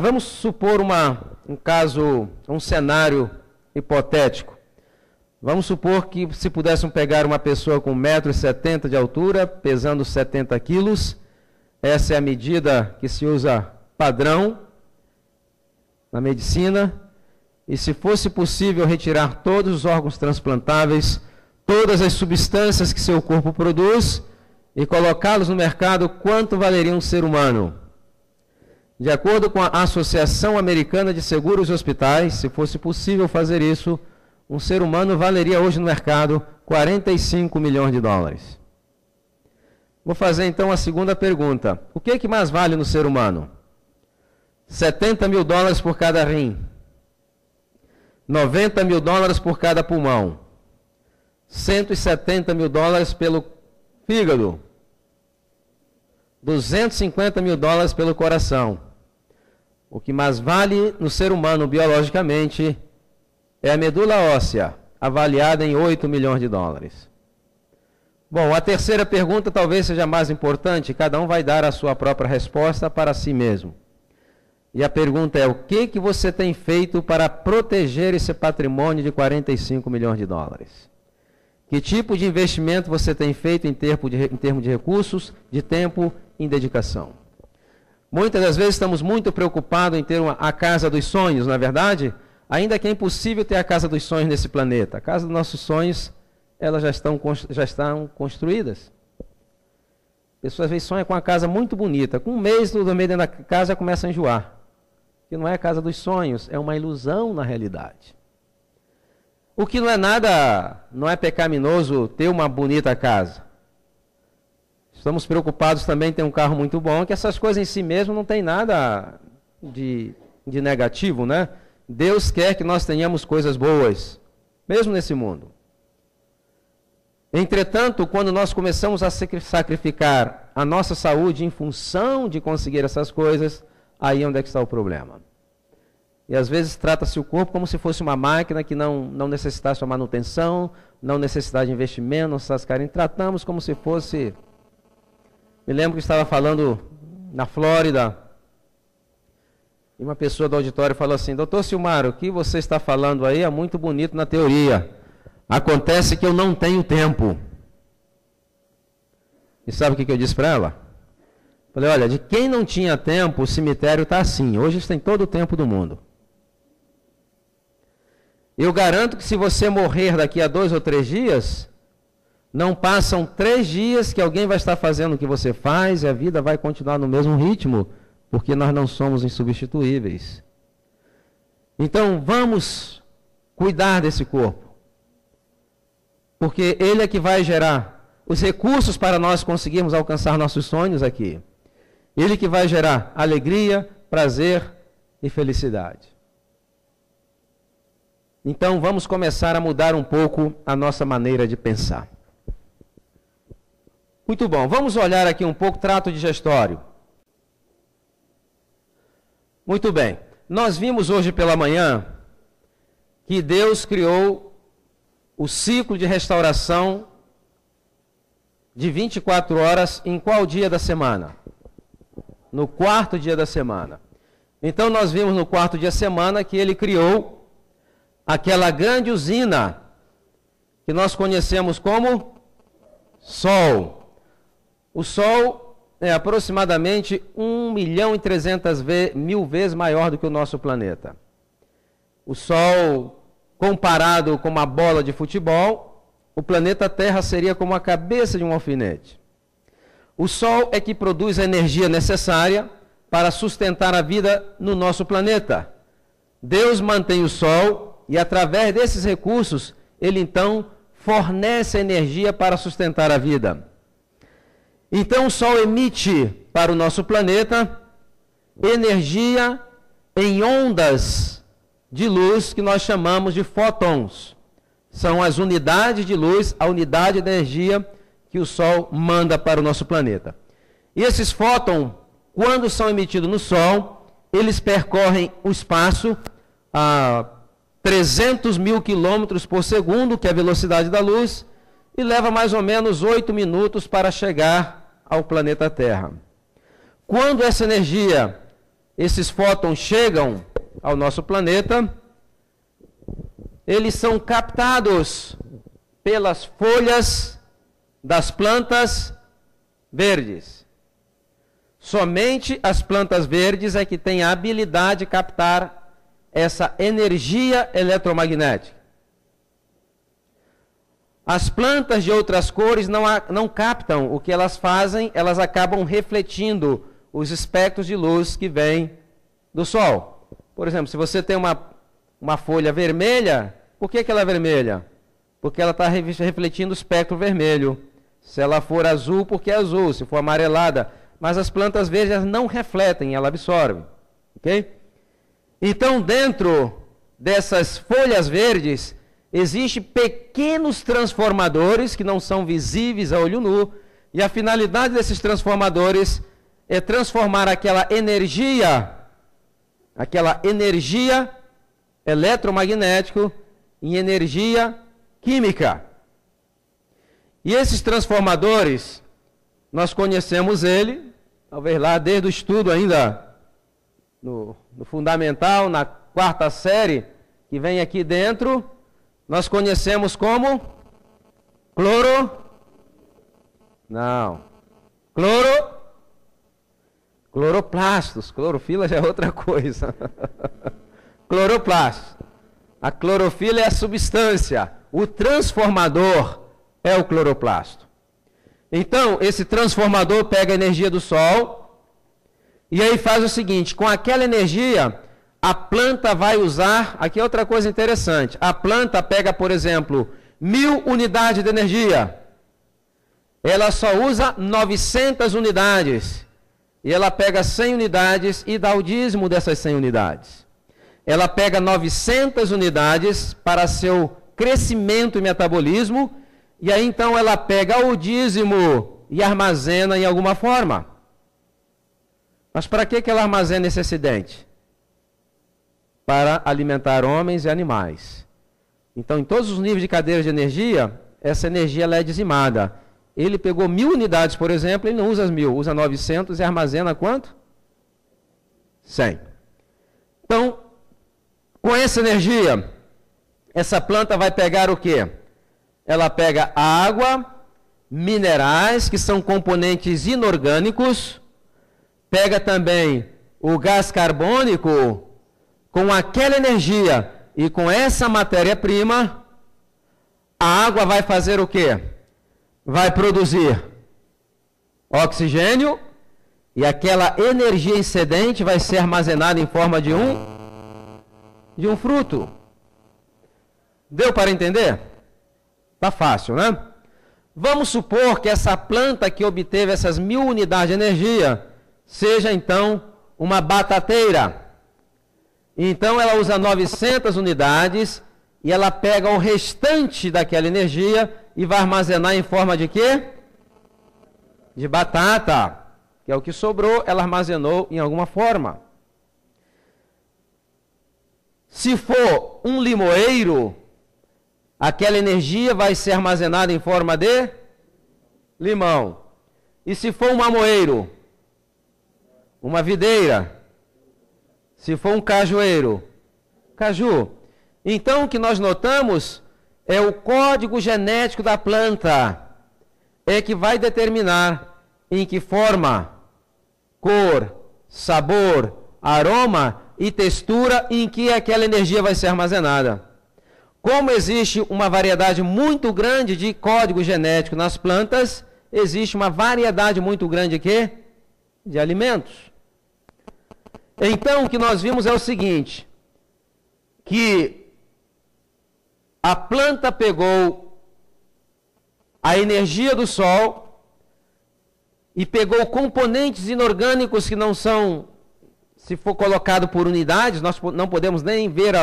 vamos supor um caso, um cenário hipotético. Vamos supor que se pudéssemos pegar uma pessoa com 1,70 m de altura, pesando 70 quilos, essa é a medida que se usa padrão na medicina, e se fosse possível retirar todos os órgãos transplantáveis, todas as substâncias que seu corpo produz, e colocá-los no mercado, quanto valeria um ser humano? De acordo com a Associação Americana de Seguros e Hospitais, se fosse possível fazer isso, um ser humano valeria hoje no mercado 45 milhões de dólares. Vou fazer então a segunda pergunta. O que é que mais vale no ser humano? 70 mil dólares por cada rim, 90 mil dólares por cada pulmão, 170 mil dólares pelo fígado, 250 mil dólares pelo coração. O que mais vale no ser humano biologicamente é a medula óssea, avaliada em 8 milhões de dólares. Bom, a terceira pergunta talvez seja mais importante, cada um vai dar a sua própria resposta para si mesmo. E a pergunta é: o que você tem feito para proteger esse patrimônio de 45 milhões de dólares? Que tipo de investimento você tem feito em termos de recursos, de tempo e em dedicação? Muitas das vezes estamos muito preocupados em ter a casa dos sonhos, não é verdade? Ainda que é impossível ter a casa dos sonhos nesse planeta. A casa dos nossos sonhos, elas já estão construídas. Pessoas às vezes sonham com uma casa muito bonita. Com um mês do meio dentro da casa já começa a enjoar. Que não é a casa dos sonhos, é uma ilusão na realidade. O que não é nada, não é pecaminoso ter uma bonita casa. Estamos preocupados também em ter um carro muito bom, que essas coisas em si mesmo não tem nada de negativo, né? Deus quer que nós tenhamos coisas boas, mesmo nesse mundo. Entretanto, quando nós começamos a sacrificar a nossa saúde em função de conseguir essas coisas, aí é onde é que está o problema. E às vezes trata-se o corpo como se fosse uma máquina que não necessitasse de manutenção, não necessitasse de investimento, não necessitasse carinho. Tratamos como se fosse... Me lembro que estava falando na Flórida, e uma pessoa do auditório falou assim: doutor Silmar, o que você está falando aí é muito bonito na teoria. Acontece que eu não tenho tempo. E sabe o que eu disse para ela? Falei: olha, de quem não tinha tempo, o cemitério está assim. Hoje eles têm todo o tempo do mundo. Eu garanto que se você morrer daqui a 2 ou 3 dias, não passam 3 dias que alguém vai estar fazendo o que você faz e a vida vai continuar no mesmo ritmo, porque nós não somos insubstituíveis. Então, vamos cuidar desse corpo, porque ele é que vai gerar os recursos para nós conseguirmos alcançar nossos sonhos aqui. Ele que vai gerar alegria, prazer e felicidade. Então, vamos começar a mudar um pouco a nossa maneira de pensar. Muito bom, vamos olhar aqui um pouco o trato digestório. Muito bem, nós vimos hoje pela manhã que Deus criou o ciclo de restauração de 24 horas em qual dia da semana? No 4º dia da semana. Então nós vimos no 4º dia da semana que ele criou aquela grande usina que nós conhecemos como Sol. O Sol é aproximadamente 1.300.000 vezes maior do que o nosso planeta. O Sol, comparado com uma bola de futebol, o planeta Terra seria como a cabeça de um alfinete. O Sol é que produz a energia necessária para sustentar a vida no nosso planeta. Deus mantém o Sol e, através desses recursos, ele então fornece energia para sustentar a vida. Então o Sol emite para o nosso planeta energia em ondas de luz que nós chamamos de fótons. São as unidades de luz, a unidade de energia que o Sol manda para o nosso planeta. E esses fótons, quando são emitidos no Sol, eles percorrem o espaço a 300.000 quilômetros por segundo, que é a velocidade da luz, e leva mais ou menos 8 minutos para chegar ao planeta Terra. Quando essa energia esses fótons chegam ao nosso planeta, eles são captados pelas folhas das plantas verdes. Somente as plantas verdes é que têm a habilidade de captar essa energia eletromagnética. As plantas de outras cores não captam o que elas fazem, elas acabam refletindo os espectros de luz que vêm do Sol. Por exemplo, se você tem uma folha vermelha, por que ela é vermelha? Porque ela está refletindo o espectro vermelho. Se ela for azul, porque é azul. Se for amarelada. Mas as plantas verdes não refletem, ela absorve. Ok? Então, dentro dessas folhas verdes, existem pequenos transformadores que não são visíveis a olho nu. E a finalidade desses transformadores é transformar aquela energia eletromagnética em energia química. E esses transformadores, nós conhecemos ele, talvez lá desde o estudo ainda no fundamental, na 4ª série, que vem aqui dentro, nós conhecemos como cloroplastos. Clorofila já é outra coisa. Cloroplastos. A clorofila é a substância. O transformador é o cloroplasto. Então, esse transformador pega a energia do Sol e aí faz o seguinte, com aquela energia, a planta vai usar, aqui é outra coisa interessante, a planta pega, por exemplo, 1000 unidades de energia, ela só usa 900 unidades, e ela pega 100 unidades e dá o dízimo dessas 100 unidades. Ela pega 900 unidades para seu crescimento e metabolismo, e aí então ela pega o dízimo e armazena em alguma forma. Mas para que ela armazena esse excedente? Para alimentar homens e animais. Então, em todos os níveis de cadeia de energia, essa energia ela é dizimada. Ele pegou 1000 unidades, por exemplo, ele não usa as 1000, usa 900 e armazena quanto? 100. Então, com essa energia, essa planta vai pegar o quê? Ela pega água, minerais, que são componentes inorgânicos, pega também o gás carbônico, com aquela energia e com essa matéria-prima, a água vai fazer o quê? Vai produzir oxigênio e aquela energia excedente vai ser armazenada em forma de um fruto. Deu para entender? Tá fácil, né? Vamos supor que essa planta que obteve essas 1000 unidades de energia seja então uma batateira. Então ela usa 900 unidades e ela pega o restante daquela energia e vai armazenar em forma de quê? De batata, que é o que sobrou, ela armazenou em alguma forma. Se for um limoeiro, aquela energia vai ser armazenada em forma de limão. E se for um mamoeiro, uma videira, se for um cajueiro, caju. Então o que nós notamos é o código genético da planta, é que vai determinar em que forma, cor, sabor, aroma e textura em que aquela energia vai ser armazenada. Como existe uma variedade muito grande de código genético nas plantas, existe uma variedade muito grande de alimentos. Então, o que nós vimos é o seguinte, que a planta pegou a energia do Sol e pegou componentes inorgânicos que não são, se for colocado por unidades, nós não podemos nem ver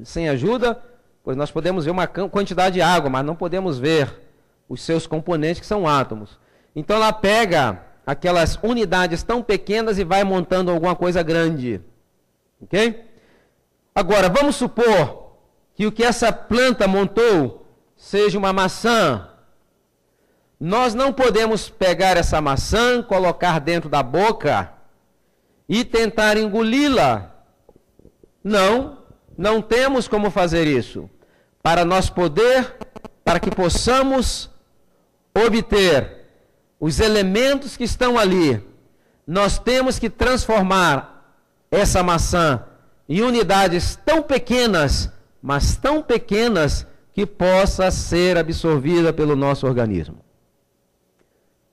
sem ajuda, pois nós podemos ver uma quantidade de água, mas não podemos ver os seus componentes, que são átomos. Então ela pega aquelas unidades tão pequenas e vai montando alguma coisa grande. Ok? Agora, vamos supor que o que essa planta montou seja uma maçã. Nós não podemos pegar essa maçã, colocar dentro da boca e tentar engoli-la. Não temos como fazer isso. Para que possamos obter os elementos que estão ali, nós temos que transformar essa maçã em unidades tão pequenas, mas tão pequenas que possa ser absorvida pelo nosso organismo.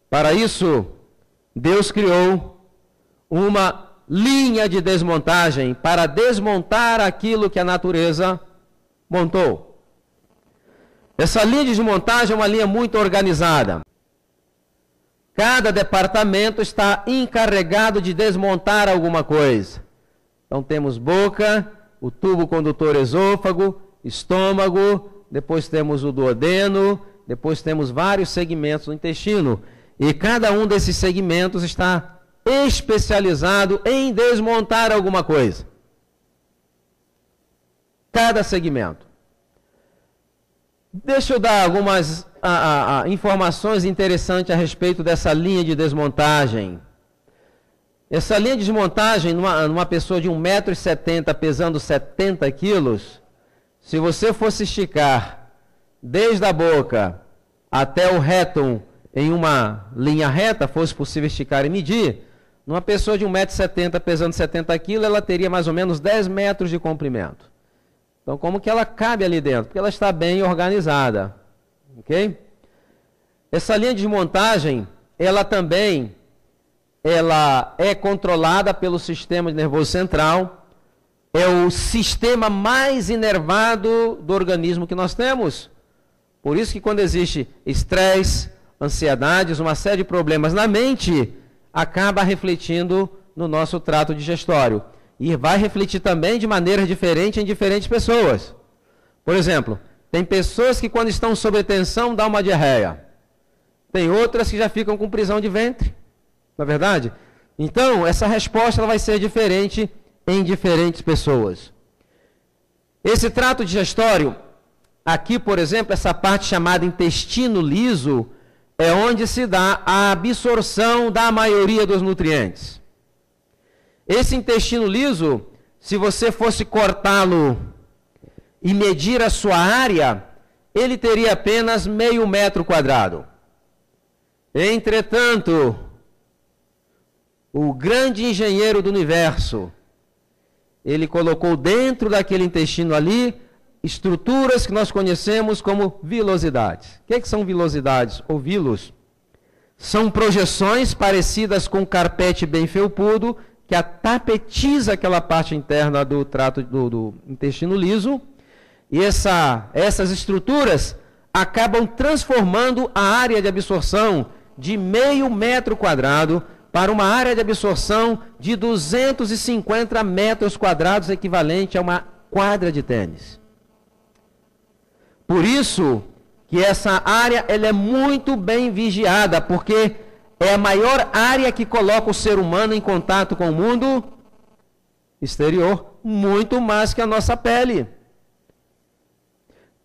Para isso, Deus criou uma linha de desmontagem para desmontar aquilo que a natureza montou. Essa linha de desmontagem é uma linha muito organizada. Cada departamento está encarregado de desmontar alguma coisa. Então temos boca, o tubo condutor esôfago, estômago, depois temos o duodeno, depois temos vários segmentos do intestino. E cada um desses segmentos está especializado em desmontar alguma coisa. Cada segmento. Deixa eu dar algumas informações interessantes a respeito dessa linha de desmontagem. Essa linha de desmontagem, numa pessoa de 1,70 m pesando 70 quilos, se você fosse esticar desde a boca até o retum em uma linha reta, fosse possível esticar e medir, numa pessoa de 1,70 m pesando 70 quilos, ela teria mais ou menos 10 metros de comprimento. Então, como que ela cabe ali dentro? Porque ela está bem organizada. Ok? Essa linha de desmontagem, ela é controlada pelo sistema nervoso central. É o sistema mais inervado do organismo que nós temos. Por isso que quando existe estresse, ansiedades, uma série de problemas na mente, acaba refletindo no nosso trato digestório. E vai refletir também de maneira diferente em diferentes pessoas. Por exemplo, tem pessoas que quando estão sob tensão dá uma diarreia. Tem outras que já ficam com prisão de ventre. Não é verdade? Então, essa resposta ela vai ser diferente em diferentes pessoas. Esse trato digestório, aqui, por exemplo, essa parte chamada intestino liso, é onde se dá a absorção da maioria dos nutrientes. Esse intestino liso, se você fosse cortá-lo e medir a sua área, ele teria apenas meio metro quadrado. Entretanto, o grande engenheiro do universo, ele colocou dentro daquele intestino ali estruturas que nós conhecemos como vilosidades. O que são vilosidades ou vilos? São projeções parecidas com um carpete bem felpudo, que tapetiza aquela parte interna do trato do intestino liso, e essas estruturas acabam transformando a área de absorção de meio metro quadrado para uma área de absorção de 250 metros quadrados, equivalente a uma quadra de tênis. Por isso que essa área ela é muito bem vigiada, porque é a maior área que coloca o ser humano em contato com o mundo exterior, muito mais que a nossa pele.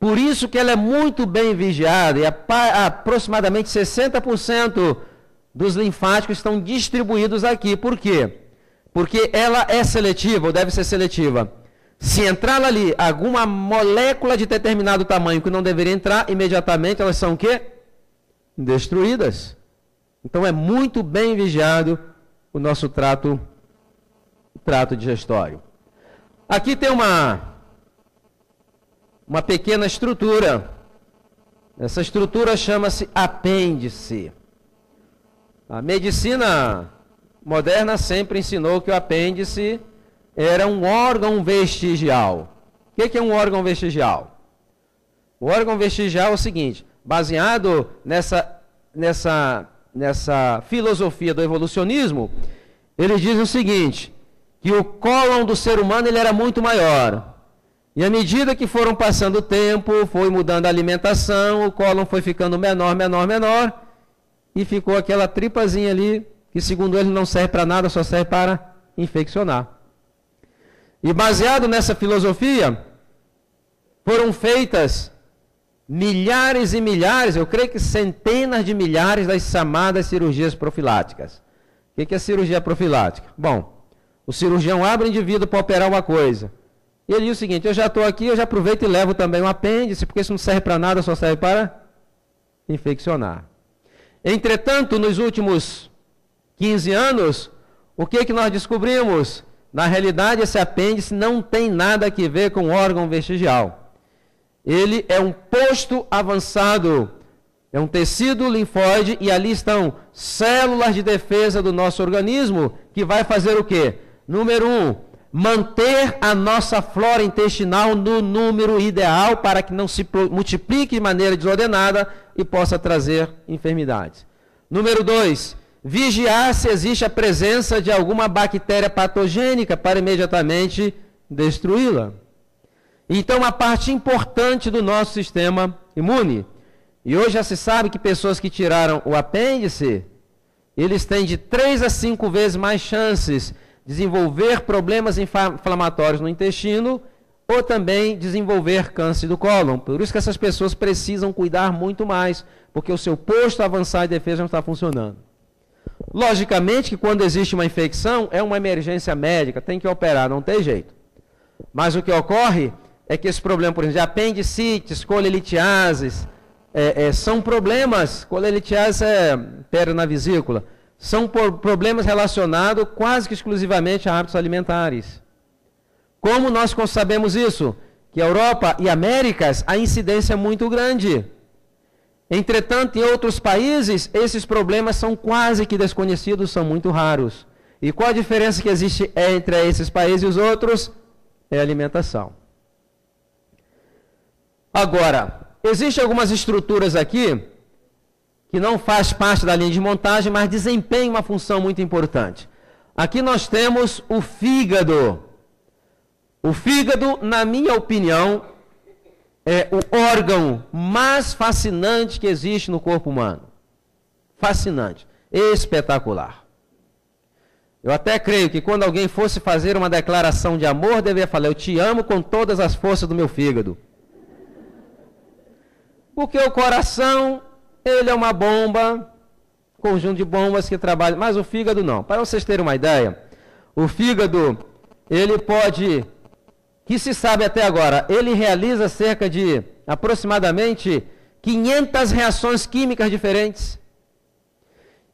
Por isso que ela é muito bem vigiada, e aproximadamente 60% dos linfáticos estão distribuídos aqui. Por quê? Porque ela é seletiva, ou deve ser seletiva. Se entrar ali alguma molécula de determinado tamanho que não deveria entrar, imediatamente elas são o quê? Destruídas. Então é muito bem vigiado o nosso trato digestório. Aqui tem uma pequena estrutura. Essa estrutura chama-se apêndice. A medicina moderna sempre ensinou que o apêndice era um órgão vestigial. O que é um órgão vestigial? O órgão vestigial é o seguinte: baseado nessa filosofia do evolucionismo, ele diz o seguinte, que o cólon do ser humano ele era muito maior. E à medida que foram passando o tempo, foi mudando a alimentação, o cólon foi ficando menor, e ficou aquela tripazinha ali, que segundo ele não serve para nada, só serve para infeccionar. E baseado nessa filosofia, foram feitas milhares e milhares, eu creio que centenas de milhares das chamadas cirurgias profiláticas. O que é cirurgia profilática? Bom, O cirurgião abre o indivíduo para operar uma coisa. E ele diz o seguinte: eu já estou aqui, eu já aproveito e levo também um apêndice, porque isso não serve para nada, só serve para infeccionar. Entretanto, nos últimos 15 anos, o que nós descobrimos? Na realidade, esse apêndice não tem nada a ver com o órgão vestigial. Ele é um posto avançado, é um tecido linfóide, e ali estão células de defesa do nosso organismo, que vai fazer o quê? Número 1, manter a nossa flora intestinal no número ideal para que não se multiplique de maneira desordenada e possa trazer enfermidades. Número 2, vigiar se existe a presença de alguma bactéria patogênica para imediatamente destruí-la. Então, a parte importante do nosso sistema imune. E hoje já se sabe que pessoas que tiraram o apêndice, eles têm de 3 a 5 vezes mais chances de desenvolver problemas inflamatórios no intestino ou também desenvolver câncer do cólon. Por isso que essas pessoas precisam cuidar muito mais, porque o seu posto avançado de defesa não está funcionando. Logicamente que quando existe uma infecção, é uma emergência médica, tem que operar, não tem jeito. Mas o que ocorre é que esse problema, por exemplo, de apendicites, colelitiases, são problemas, colelitiase é pedra na vesícula, são problemas relacionados quase que exclusivamente a hábitos alimentares. Como nós sabemos isso? Que a Europa e Américas, a incidência é muito grande. Entretanto, em outros países, esses problemas são quase que desconhecidos, são muito raros. E qual a diferença que existe entre esses países e os outros? É a alimentação. Agora, existem algumas estruturas aqui que não faz parte da linha de montagem, mas desempenham uma função muito importante. Aqui nós temos o fígado. O fígado, na minha opinião, é o órgão mais fascinante que existe no corpo humano. Fascinante, espetacular. Eu até creio que quando alguém fosse fazer uma declaração de amor, deveria falar: eu te amo com todas as forças do meu fígado. Porque o coração, ele é uma bomba, conjunto de bombas que trabalham, mas o fígado não. Para vocês terem uma ideia, o fígado, ele pode, que se sabe até agora, ele realiza cerca de aproximadamente 500 reações químicas diferentes.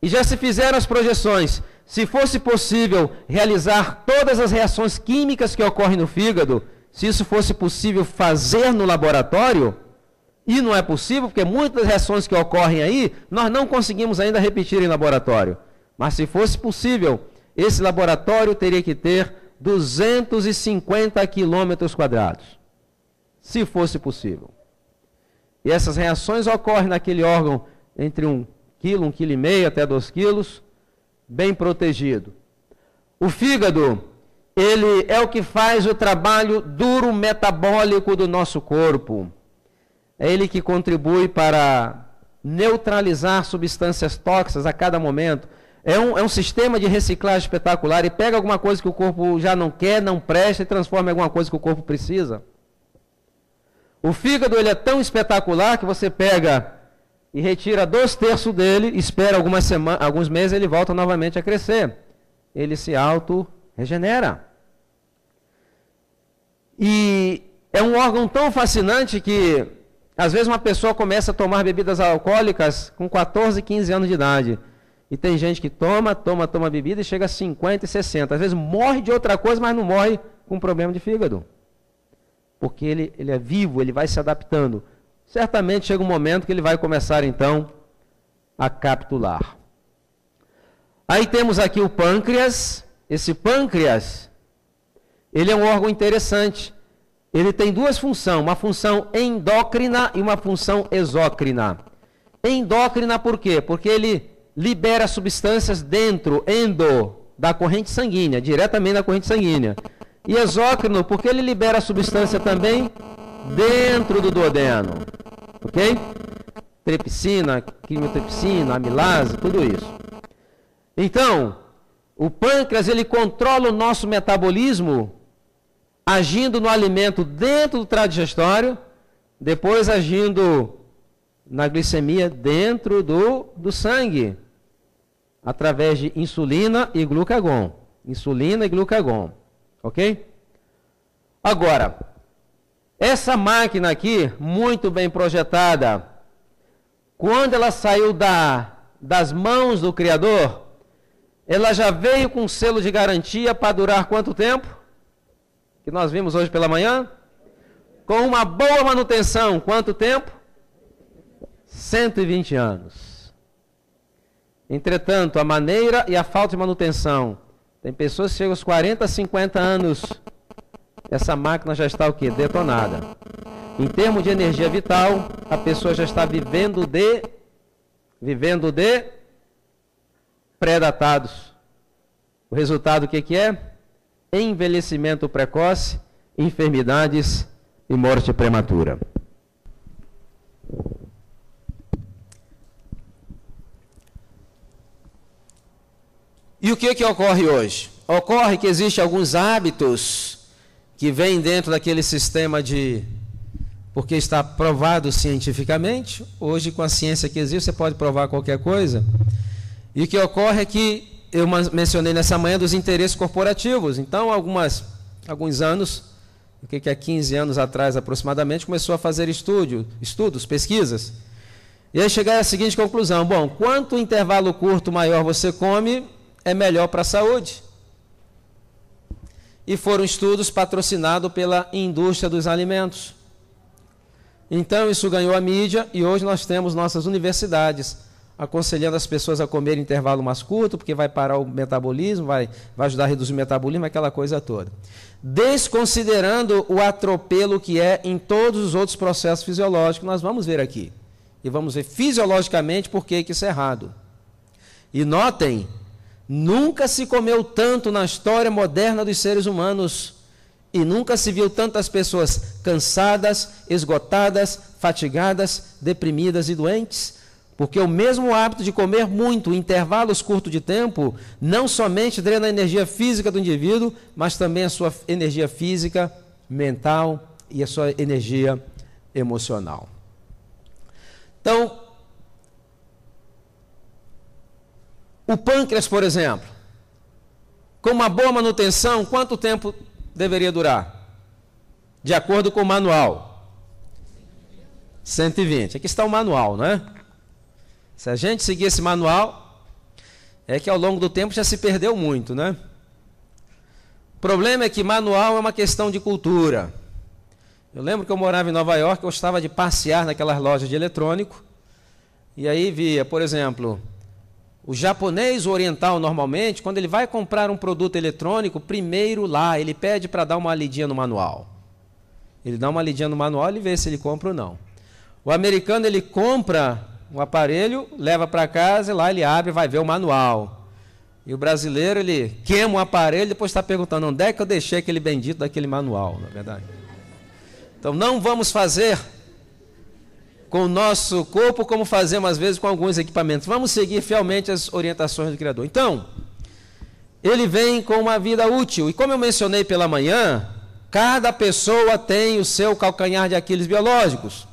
E já se fizeram as projeções. Se fosse possível realizar todas as reações químicas que ocorrem no fígado, se isso fosse possível fazer no laboratório, e não é possível, porque muitas das reações que ocorrem aí, nós não conseguimos ainda repetir em laboratório. Mas se fosse possível, esse laboratório teria que ter 250 quilômetros quadrados. Se fosse possível. E essas reações ocorrem naquele órgão entre 1 quilo, 1,5 kg até 2 quilos, bem protegido. O fígado, ele é o que faz o trabalho duro metabólico do nosso corpo. É ele que contribui para neutralizar substâncias tóxicas a cada momento. É um sistema de reciclagem espetacular. E pega alguma coisa que o corpo já não quer, não presta, e transforma em alguma coisa que o corpo precisa. O fígado, ele é tão espetacular que você pega e retira 2/3 dele, espera alguns meses, ele volta novamente a crescer. Ele se auto-regenera. E é um órgão tão fascinante que, às vezes, uma pessoa começa a tomar bebidas alcoólicas com 14, 15 anos de idade. E tem gente que toma bebida e chega a 50 e 60. Às vezes morre de outra coisa, mas não morre com problema de fígado. Porque ele é vivo, ele vai se adaptando. Certamente chega um momento que ele vai começar, então, a capitular. Aí temos aqui o pâncreas. Esse pâncreas, ele é um órgão interessante. Ele tem duas funções, uma função endócrina e uma função exócrina. Endócrina por quê? Porque ele libera substâncias dentro, da corrente sanguínea, diretamente da corrente sanguínea. E exócrino, porque ele libera substância também dentro do duodeno. Ok? Tripsina, quimiotripsina, amilase, tudo isso. Então, o pâncreas, ele controla o nosso metabolismo, agindo no alimento dentro do trato digestório, depois agindo na glicemia dentro do sangue, através de insulina e glucagon. Insulina e glucagon. Ok? Agora, essa máquina aqui, muito bem projetada, quando ela saiu das mãos do Criador, ela já veio com selo de garantia para durar quanto tempo? Que nós vimos hoje pela manhã? Com uma boa manutenção, quanto tempo? 120 anos. Entretanto, a maneira e a falta de manutenção. Tem pessoas que chegam aos 40, 50 anos. Essa máquina já está o quê? Detonada. Em termos de energia vital, a pessoa já está vivendo de pré-datados. O resultado o que é? Envelhecimento precoce, enfermidades e morte prematura. E o que ocorre hoje? Ocorre que existem alguns hábitos que vêm dentro daquele sistema porque está provado cientificamente. Hoje, com a ciência que existe, você pode provar qualquer coisa. E o que ocorre é que eu mencionei nessa manhã dos interesses corporativos. Então, alguns anos, o que é 15 anos atrás aproximadamente, começou a fazer estudos, pesquisas. E aí chegaram à seguinte conclusão: bom, quanto intervalo curto maior você come, é melhor para a saúde. E foram estudos patrocinados pela indústria dos alimentos. Então isso ganhou a mídia e hoje nós temos nossas universidades aconselhando as pessoas a comer em intervalo mais curto, porque vai parar o metabolismo, vai ajudar a reduzir o metabolismo, aquela coisa toda. Desconsiderando o atropelo que é em todos os outros processos fisiológicos, nós vamos ver aqui. E vamos ver fisiologicamente por que isso é errado. E notem, nunca se comeu tanto na história moderna dos seres humanos e nunca se viu tantas pessoas cansadas, esgotadas, fatigadas, deprimidas e doentes, porque o mesmo hábito de comer muito em intervalos curtos de tempo não somente drena a energia física do indivíduo, mas também a sua energia física, mental e a sua energia emocional. Então, o pâncreas, por exemplo, com uma boa manutenção, quanto tempo deveria durar? De acordo com o manual. 120. Aqui está o manual, não é? Se a gente seguir esse manual, é que ao longo do tempo já se perdeu muito, né? O problema é que manual é uma questão de cultura. Eu lembro que eu morava em Nova York, eu gostava de passear naquelas lojas de eletrônico, e aí via, por exemplo, o japonês oriental, normalmente, quando ele vai comprar um produto eletrônico, primeiro lá, ele pede para dar uma lidinha no manual. Ele dá uma lidinha no manual e vê se ele compra ou não. O americano, ele compra um aparelho, leva para casa, e lá ele abre e vai ver o manual. E o brasileiro, ele queima o aparelho e depois está perguntando onde é que eu deixei aquele bendito daquele manual, na verdade. Então, não vamos fazer com o nosso corpo como fazemos às vezes com alguns equipamentos. Vamos seguir fielmente as orientações do Criador. Então, ele vem com uma vida útil. E como eu mencionei pela manhã, cada pessoa tem o seu calcanhar de Aquiles biológicos.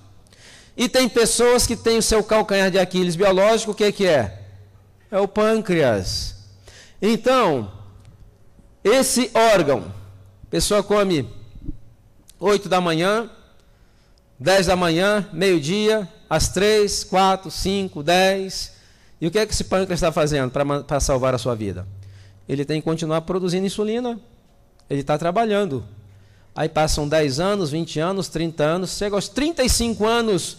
E tem pessoas que têm o seu calcanhar de Aquiles biológico, o que é? É o pâncreas. Então, esse órgão, a pessoa come 8 da manhã, 10 da manhã, meio-dia, às 3, 4, 5, 10. E o que é que esse pâncreas está fazendo para salvar a sua vida? Ele tem que continuar produzindo insulina. Ele está trabalhando. Aí passam 10 anos, 20 anos, 30 anos, chega aos 35 anos,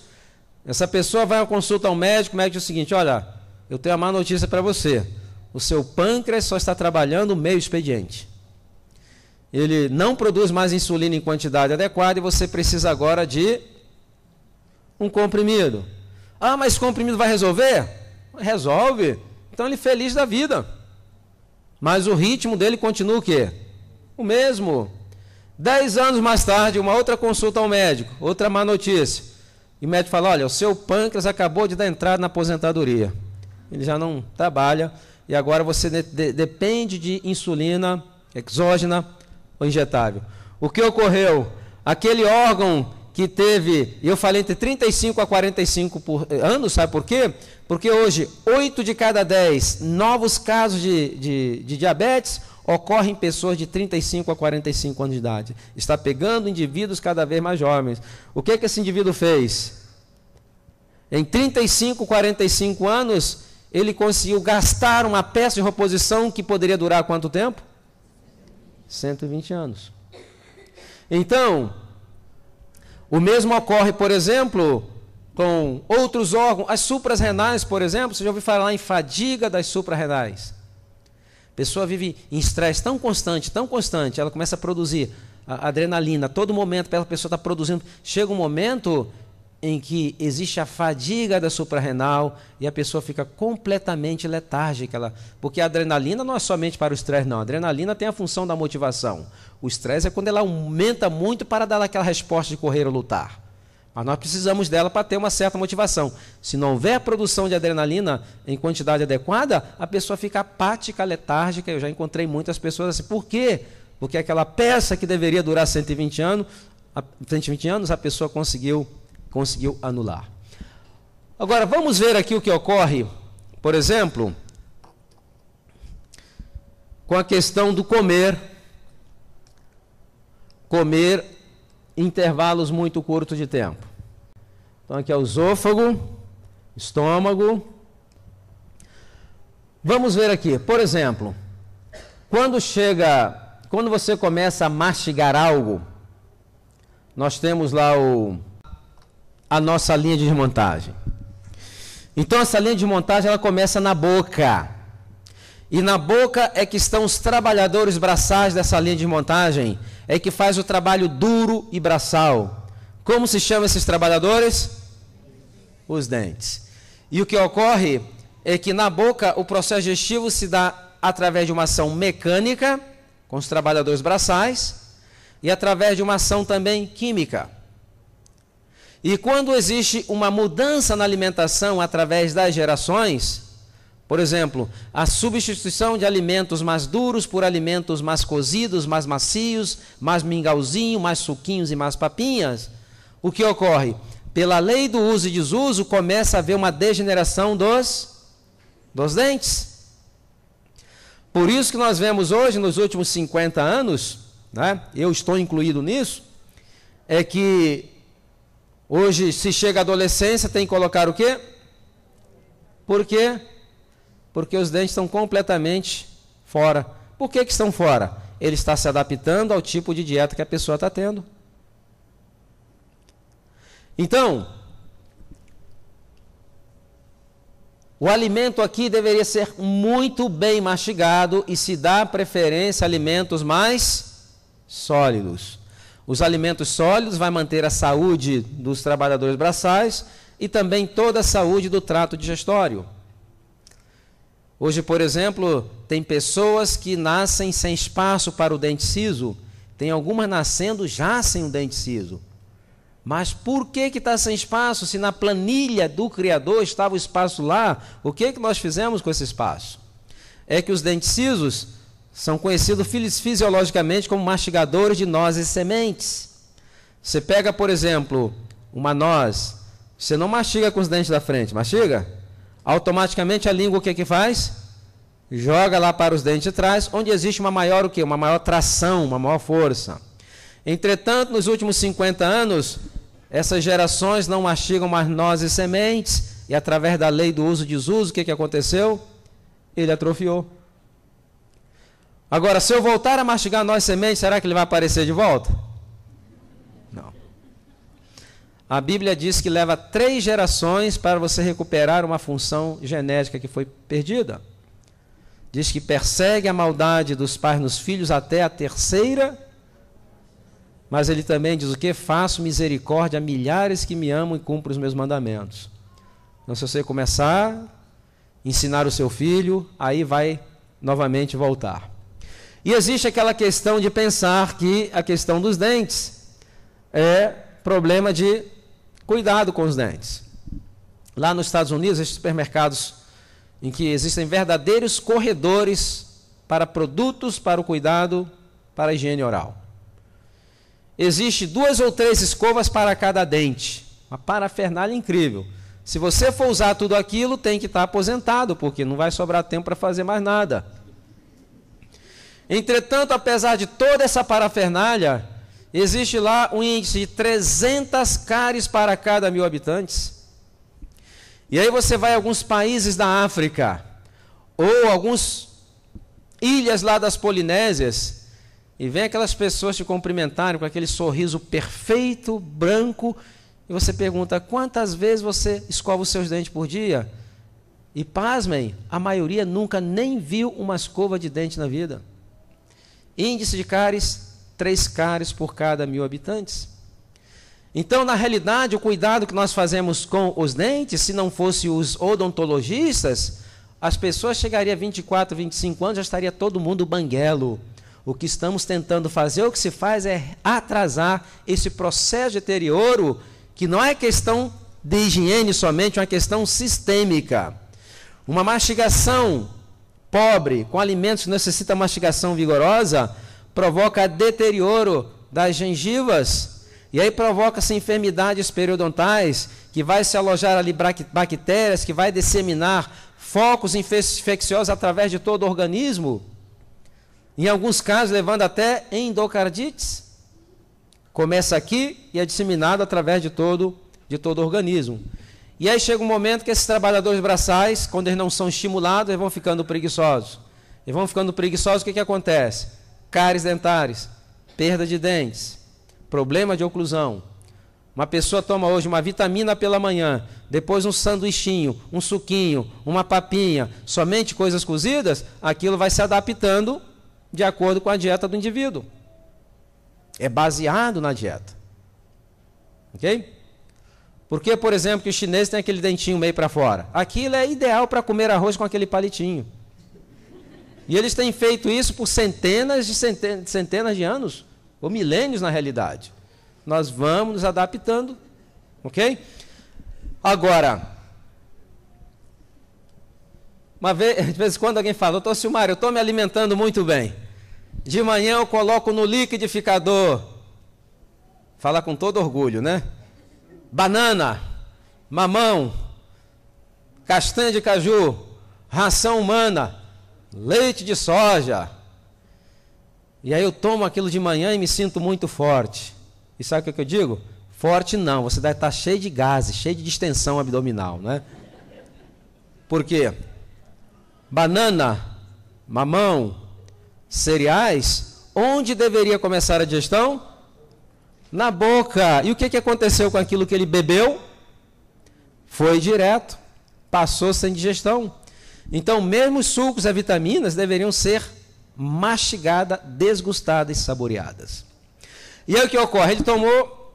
essa pessoa vai à consulta ao médico, o médico diz o seguinte: olha, eu tenho uma má notícia para você, o seu pâncreas só está trabalhando meio expediente. Ele não produz mais insulina em quantidade adequada e você precisa agora de um comprimido. Ah, mas comprimido vai resolver? Resolve. Então ele é feliz da vida. Mas o ritmo dele continua o quê? O mesmo. 10 anos mais tarde, uma outra consulta ao médico, outra má notícia. E o médico fala: olha, o seu pâncreas acabou de dar entrada na aposentadoria. Ele já não trabalha e agora você depende de insulina exógena ou injetável. O que ocorreu? Aquele órgão que teve, eu falei entre 35 a 45 anos, sabe por quê? Porque hoje, 8 de cada 10 novos casos de diabetes ocorrem em pessoas de 35 a 45 anos de idade. Está pegando indivíduos cada vez mais jovens. O que esse indivíduo fez? Em 35, 45 anos, ele conseguiu gastar uma peça de reposição que poderia durar quanto tempo? 120 anos. Então, o mesmo ocorre, por exemplo, com outros órgãos. As suprarrenais, por exemplo, você já ouviu falar em fadiga das suprarrenais? A pessoa vive em estresse tão constante, ela começa a produzir a adrenalina, a todo momento a pessoa está produzindo. Chega um momento em que existe a fadiga da suprarrenal e a pessoa fica completamente letárgica. Porque a adrenalina não é somente para o estresse, não. A adrenalina tem a função da motivação. O estresse é quando ela aumenta muito para dar aquela resposta de correr ou lutar. Mas nós precisamos dela para ter uma certa motivação. Se não houver produção de adrenalina em quantidade adequada, a pessoa fica apática, letárgica. Eu já encontrei muitas pessoas assim. Por quê? Porque aquela peça que deveria durar 120 anos, a pessoa conseguiu anular. Agora, vamos ver aqui o que ocorre, por exemplo, com a questão do comer em intervalos muito curtos de tempo. Então, aqui é o esôfago, estômago. Vamos ver aqui, por exemplo, quando você começa a mastigar algo, nós temos lá a nossa linha de montagem. Então, essa linha de montagem, ela começa na boca. E na boca é que estão os trabalhadores braçais dessa linha de montagem, é que faz o trabalho duro e braçal. Como se chama esses trabalhadores? Os dentes. E o que ocorre é que na boca o processo digestivo se dá através de uma ação mecânica, com os trabalhadores braçais, e através de uma ação também química. E quando existe uma mudança na alimentação através das gerações, por exemplo, a substituição de alimentos mais duros por alimentos mais cozidos, mais macios, mais mingauzinho, mais suquinhos e mais papinhas, o que ocorre? Pela lei do uso e desuso, começa a haver uma degeneração dos dentes. Por isso que nós vemos hoje, nos últimos 50 anos, né, eu estou incluído nisso, é que hoje, se chega à adolescência, tem que colocar o quê? Por quê? Porque os dentes estão completamente fora. Por que estão fora? Ele está se adaptando ao tipo de dieta que a pessoa está tendo. Então, o alimento aqui deveria ser muito bem mastigado e se dá preferência a alimentos mais sólidos. Os alimentos sólidos vão manter a saúde dos trabalhadores braçais e também toda a saúde do trato digestório. Hoje, por exemplo, tem pessoas que nascem sem espaço para o dente ciso. Tem algumas nascendo já sem o dente ciso. Mas por que está sem espaço? Se na planilha do Criador estava o espaço lá, o que nós fizemos com esse espaço? É que os dentes cisos são conhecidos fisiologicamente como mastigadores de nozes e sementes. Você pega, por exemplo, uma noz, você não mastiga com os dentes da frente, mastiga? Automaticamente a língua o que faz? Joga lá para os dentes de trás, onde existe uma maior Uma maior tração, uma maior força. Entretanto, nos últimos 50 anos, essas gerações não mastigam mais nozes e sementes, e através da lei do uso e desuso, o que aconteceu? Ele atrofiou. Agora, se eu voltar a mastigar nozes e sementes, será que ele vai aparecer de volta? Não. A Bíblia diz que leva 3 gerações para você recuperar uma função genética que foi perdida. Diz que persegue a maldade dos pais nos filhos até a 3ª, mas ele também diz o quê? Faço misericórdia a milhares que me amam e cumprem os meus mandamentos. Então, se você começar a ensinar o seu filho, aí vai novamente voltar. E existe aquela questão de pensar que a questão dos dentes é problema de cuidado com os dentes. Lá nos Estados Unidos, existem supermercados em que existem verdadeiros corredores para produtos para o cuidado, para a higiene oral. existe 2 ou 3 escovas para cada dente. Uma parafernália incrível. Se você for usar tudo aquilo, tem que estar aposentado, porque não vai sobrar tempo para fazer mais nada. Entretanto, apesar de toda essa parafernália, existe lá um índice de 300 cáries para cada 1.000 habitantes. E aí você vai a alguns países da África, ou algumas ilhas lá das Polinésias, e vem aquelas pessoas te cumprimentarem com aquele sorriso perfeito, branco, e você pergunta, quantas vezes você escova os seus dentes por dia? E pasmem, a maioria nunca nem viu uma escova de dente na vida. Índice de cáries, 3 cáries por cada 1.000 habitantes. Então, na realidade, o cuidado que nós fazemos com os dentes, se não fosse os odontologistas, as pessoas chegariam a 24, 25 anos, já estaria todo mundo banguelo. O que estamos tentando fazer, o que se faz é atrasar esse processo de deterioro, que não é questão de higiene somente, é uma questão sistêmica. Uma mastigação pobre, com alimentos que necessitam mastigação vigorosa, provoca deterioro das gengivas, e aí provoca-se enfermidades periodontais, que vai se alojar ali bactérias, que vai disseminar focos infecciosos através de todo o organismo, em alguns casos levando até endocardites. Começa aqui e é disseminado através de todo o organismo. E aí chega um momento que esses trabalhadores braçais, quando eles não são estimulados, eles vão ficando preguiçosos. Eles vão ficando preguiçosos, o que acontece? Cáries dentares, perda de dentes, problema de oclusão. Uma pessoa toma hoje uma vitamina pela manhã, depois um sanduichinho, um suquinho, uma papinha, somente coisas cozidas, aquilo vai se adaptando de acordo com a dieta do indivíduo. É baseado na dieta. Ok? Porque, por exemplo, que os chineses têm aquele dentinho meio para fora. Aquilo é ideal para comer arroz com aquele palitinho. E eles têm feito isso por centenas de anos, ou milênios na realidade. Nós vamos nos adaptando. Ok? Agora, de vez em quando alguém fala, doutor Silmário, eu estou me alimentando muito bem. De manhã eu coloco no liquidificador, fala com todo orgulho, né? Banana, mamão, castanha de caju, ração humana, leite de soja. E aí eu tomo aquilo de manhã e me sinto muito forte. E sabe o que eu digo? Forte não, você deve estar cheio de gases, cheio de distensão abdominal, né? Por quê? Banana, mamão, cereais, onde deveria começar a digestão? Na boca. E o que aconteceu com aquilo que ele bebeu? Foi direto, passou sem digestão. Então, mesmo os sucos e vitaminas deveriam ser mastigadas, desgustadas e saboreadas. E aí o que ocorre? Ele tomou,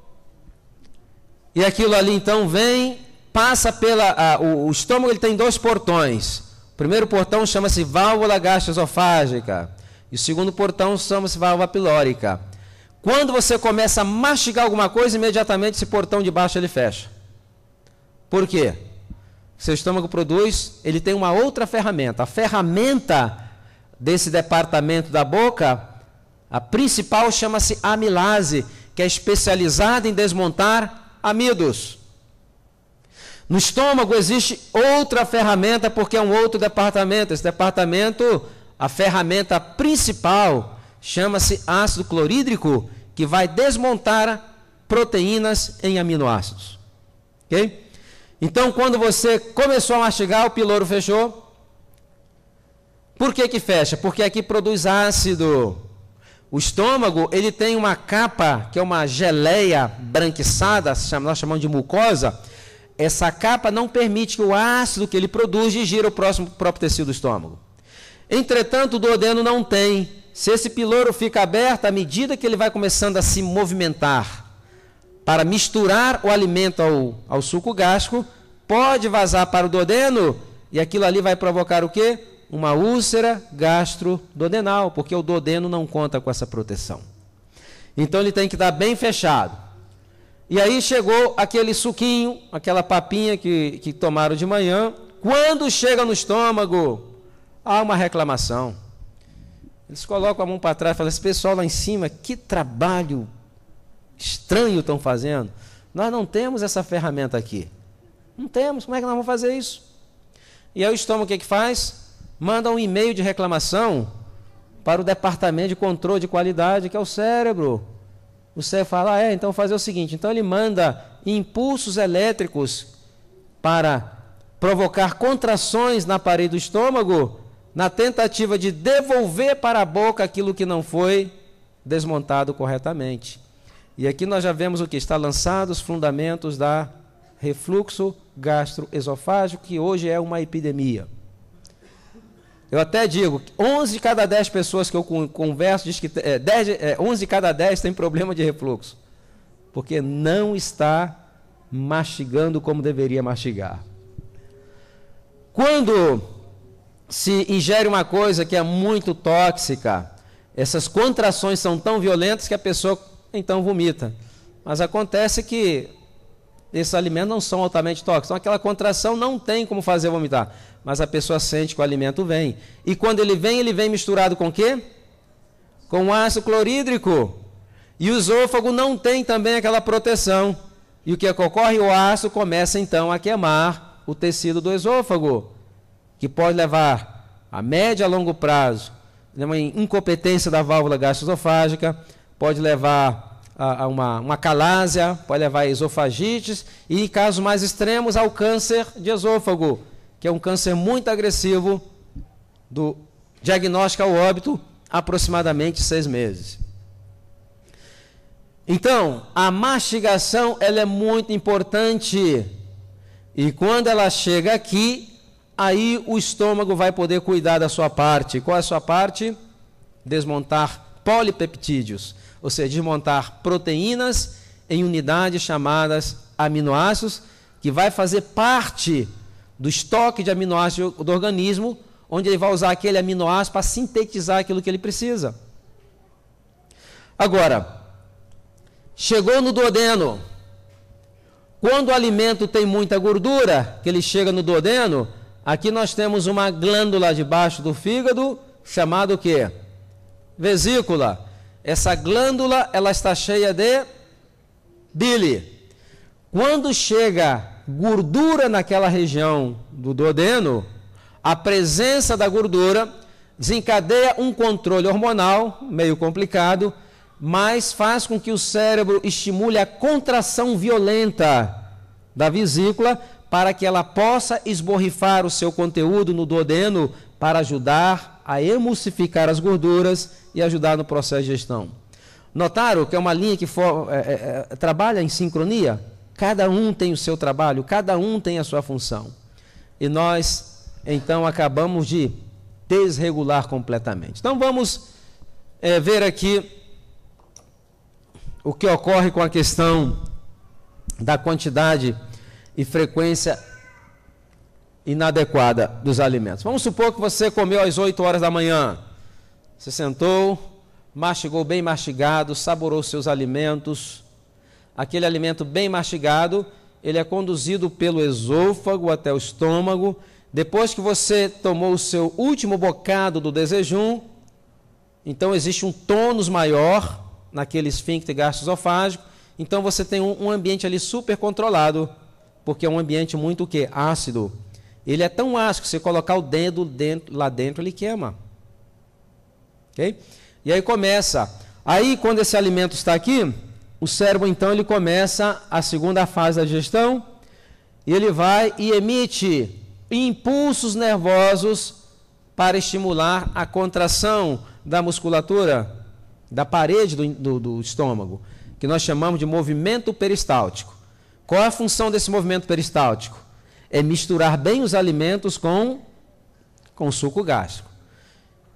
e aquilo ali então vem, passa o estômago, ele tem 2 portões. O primeiro portão chama-se válvula gastroesofágica. E o segundo portão chama-se válvula pilórica. Quando você começa a mastigar alguma coisa, imediatamente esse portão de baixo ele fecha. Por quê? Seu estômago produz, ele tem uma outra ferramenta. A ferramenta desse departamento da boca, a principal chama-se amilase, que é especializada em desmontar amidos. No estômago existe outra ferramenta, porque é um outro departamento. Esse departamento, a ferramenta principal, chama-se ácido clorídrico, que vai desmontar proteínas em aminoácidos. Ok? Então, quando você começou a mastigar, o piloro fechou. Por que fecha? Porque aqui produz ácido. O estômago, ele tem uma capa, que é uma geleia branquiçada, nós chamamos de mucosa. Essa capa não permite que o ácido que ele produz gira o próprio tecido do estômago. Entretanto, o duodeno não tem. Se esse piloro fica aberto, à medida que ele vai começando a se movimentar para misturar o alimento ao suco gástrico, pode vazar para o duodeno, e aquilo ali vai provocar o quê? Uma úlcera gastroduodenal, porque o duodeno não conta com essa proteção. Então ele tem que estar bem fechado. E aí chegou aquele suquinho, aquela papinha que tomaram de manhã. Quando chega no estômago, há uma reclamação. Eles colocam a mão para trás e falam, esse pessoal lá em cima, que trabalho estranho estão fazendo. Nós não temos essa ferramenta aqui. Não temos, como é que nós vamos fazer isso? E aí o estômago o que faz? Manda um e-mail de reclamação para o departamento de controle de qualidade, que é o cérebro. O cérebro fala, então fazer o seguinte, então ele manda impulsos elétricos para provocar contrações na parede do estômago, na tentativa de devolver para a boca aquilo que não foi desmontado corretamente. E aqui nós já vemos o que? Está lançados os fundamentos da refluxo gastroesofágico, que hoje é uma epidemia. Eu até digo, 11 de cada 10 pessoas que eu converso, diz que 11 de cada 10 tem problema de refluxo, porque não está mastigando como deveria mastigar. Quando se ingere uma coisa que é muito tóxica, essas contrações são tão violentas que a pessoa então vomita. Mas acontece que esses alimentos não são altamente tóxicos. Então aquela contração não tem como fazer vomitar. Mas a pessoa sente que o alimento vem. E quando ele vem misturado com o quê? Com ácido clorídrico. E o esôfago não tem também aquela proteção. E o que ocorre? O ácido começa então a queimar o tecido do esôfago, que pode levar a médio e a longo prazo uma incompetência da válvula gastroesofágica, pode levar a uma calásia, pode levar a esofagites e, em casos mais extremos, ao câncer de esôfago, que é um câncer muito agressivo, do diagnóstico ao óbito, aproximadamente 6 meses. Então, a mastigação ela é muito importante e quando ela chega aqui, aí o estômago vai poder cuidar da sua parte. Qual é a sua parte? Desmontar polipeptídeos, ou seja, desmontar proteínas em unidades chamadas aminoácidos, que vai fazer parte do estoque de aminoácidos do organismo, onde ele vai usar aquele aminoácido para sintetizar aquilo que ele precisa. Agora, chegou no duodeno. Quando o alimento tem muita gordura, que ele chega no duodeno, aqui nós temos uma glândula debaixo do fígado, chamada o quê? Vesícula. Essa glândula, ela está cheia de bile. Quando chega gordura naquela região do duodeno, a presença da gordura desencadeia um controle hormonal, meio complicado, mas faz com que o cérebro estimule a contração violenta da vesícula para que ela possa esborrifar o seu conteúdo no duodeno para ajudar a emulsificar as gorduras e ajudar no processo de digestão. Notaram que é uma linha que trabalha em sincronia? Cada um tem o seu trabalho, cada um tem a sua função. E nós, então, acabamos de desregular completamente. Então, vamos ver aqui o que ocorre com a questão da quantidade e frequência inadequada dos alimentos. Vamos supor que você comeu às 8 horas da manhã. Você sentou, mastigou bem mastigado, saborou seus alimentos. Aquele alimento bem mastigado, ele é conduzido pelo esôfago até o estômago. Depois que você tomou o seu último bocado do desejum, então existe um tônus maior naquele esfíncter gastroesofágico. Então você tem um ambiente ali super controlado, porque é um ambiente muito o quê? Ácido. Ele é tão ácido que se colocar o dedo lá dentro, ele queima. Ok? E aí começa. Aí quando esse alimento está aqui, o cérebro então ele começa a segunda fase da digestão, e ele vai e emite impulsos nervosos para estimular a contração da musculatura, da parede do estômago, que nós chamamos de movimento peristáltico. Qual é a função desse movimento peristáltico? É misturar bem os alimentos com o suco gástrico.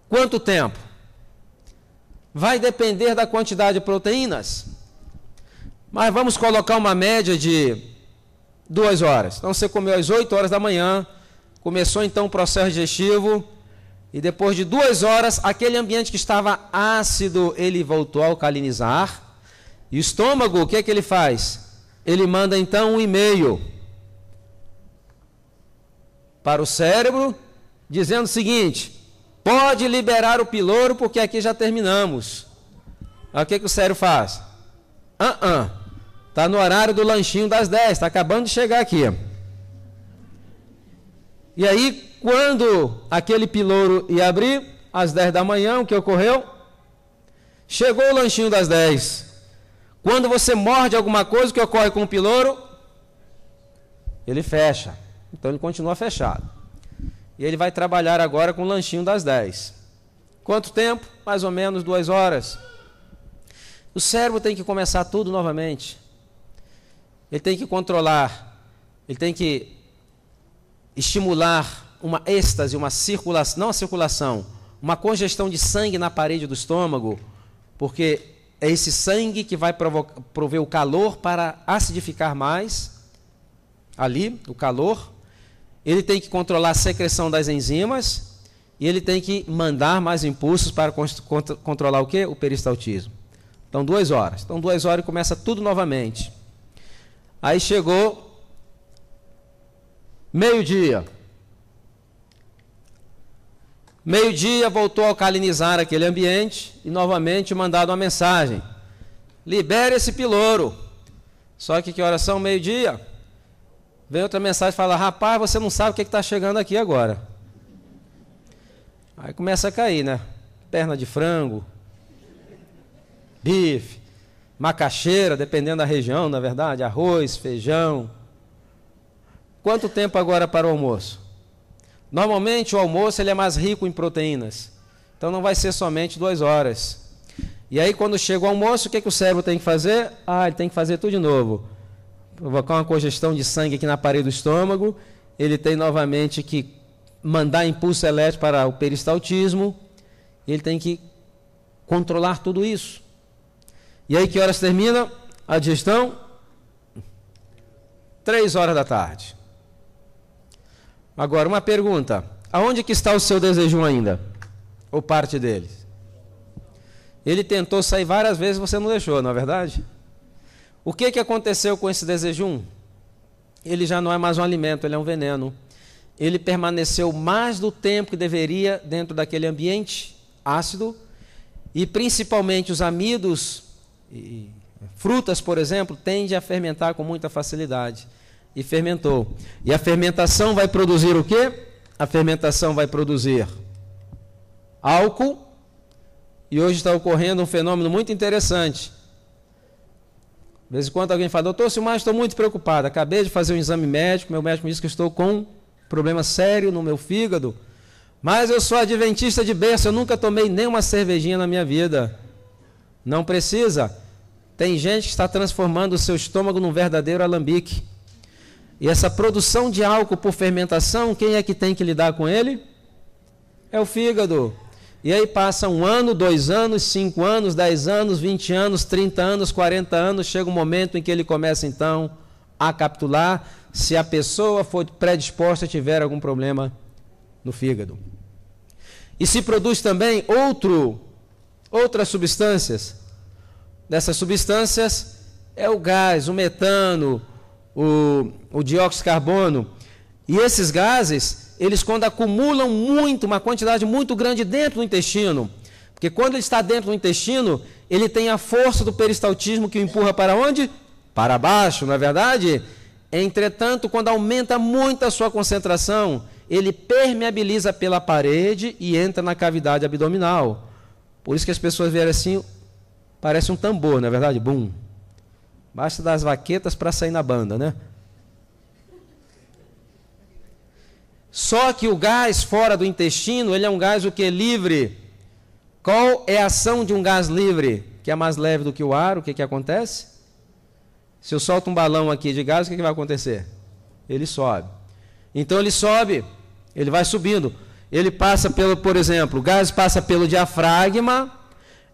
Quanto tempo? Vai depender da quantidade de proteínas, mas vamos colocar uma média de 2 horas. Então você comeu às 8 horas da manhã, começou então o processo digestivo, e depois de 2 horas, aquele ambiente que estava ácido, ele voltou a alcalinizar. E o estômago, o que é que ele faz? Ele manda então um e-mail para o cérebro, dizendo o seguinte: pode liberar o piloro, porque aqui já terminamos. Aí o que o cérebro faz? Está no horário do lanchinho das 10, está acabando de chegar aqui. E aí, quando aquele pilouro ia abrir, às 10 da manhã, o que ocorreu? Chegou o lanchinho das 10. Quando você morde alguma coisa, o que ocorre com o pilouro? Ele fecha. Então ele continua fechado. E ele vai trabalhar agora com o lanchinho das 10. Quanto tempo? Mais ou menos 2 horas. O cérebro tem que começar tudo novamente. Ele tem que controlar, ele tem que estimular uma êxtase, uma circulação, não a circulação, uma congestão de sangue na parede do estômago, porque é esse sangue que vai prover o calor para acidificar mais ali, o calor. Ele tem que controlar a secreção das enzimas e ele tem que mandar mais impulsos para controlar o quê? O peristaltismo. Então 2 horas. Então 2 horas e começa tudo novamente. Aí chegou meio-dia. Meio-dia voltou a alcalinizar aquele ambiente e novamente mandado uma mensagem. Libere esse pilouro. Só que horas são? Meio-dia. Vem outra mensagem e fala, rapaz, você não sabe o que está chegando aqui agora. Aí começa a cair, né? Perna de frango, bife, macaxeira, dependendo da região, na verdade, arroz, feijão. Quanto tempo agora para o almoço? Normalmente o almoço ele é mais rico em proteínas. Então não vai ser somente 2 horas. E aí quando chega o almoço, o que o cérebro tem que fazer? Ele tem que fazer tudo de novo. Provocar uma congestão de sangue aqui na parede do estômago. Ele tem novamente que mandar impulso elétrico para o peristaltismo. Ele tem que controlar tudo isso. E aí que horas termina a digestão? 3 horas da tarde. Agora, uma pergunta. Aonde que está o seu desejum ainda? Ou parte dele? Ele tentou sair várias vezes, você não deixou, não é verdade? O que aconteceu com esse desejum? Ele já não é mais um alimento, ele é um veneno. Ele permaneceu mais do tempo que deveria dentro daquele ambiente ácido, e principalmente os amidos, e frutas, por exemplo, tendem a fermentar com muita facilidade. E fermentou. E a fermentação vai produzir o quê? A fermentação vai produzir álcool. E hoje está ocorrendo um fenômeno muito interessante. De vez em quando alguém fala, doutor Silmar, estou muito preocupado. Acabei de fazer um exame médico, meu médico me disse que estou com um problema sério no meu fígado. Mas eu sou adventista de berço, eu nunca tomei nenhuma cervejinha na minha vida. Não precisa. Tem gente que está transformando o seu estômago num verdadeiro alambique. E essa produção de álcool por fermentação, quem é que tem que lidar com ele? É o fígado. E aí passa 1 ano, 2 anos, 5 anos, 10 anos, 20 anos, 30 anos, 40 anos, chega um momento em que ele começa então a capitular, se a pessoa for predisposta a tiver algum problema no fígado. E se produz também outras substâncias. Dessas substâncias é o gás, o metano, o dióxido de carbono. E esses gases, eles quando acumulam uma quantidade muito grande dentro do intestino, porque quando ele está dentro do intestino, ele tem a força do peristaltismo que o empurra para onde? Para baixo, não é verdade? Entretanto, quando aumenta muito a sua concentração, ele permeabiliza pela parede e entra na cavidade abdominal. Por isso que as pessoas veem assim, parece um tambor, não é verdade? Bum. Basta dar as vaquetas para sair na banda, né? Só que o gás fora do intestino, ele é um gás o que? Livre. Qual é a ação de um gás livre? Que é mais leve do que o ar, o que acontece? Se eu solto um balão aqui de gás, o que vai acontecer? Ele sobe. Então ele sobe, ele vai subindo. Ele passa por exemplo, o gás passa pelo diafragma,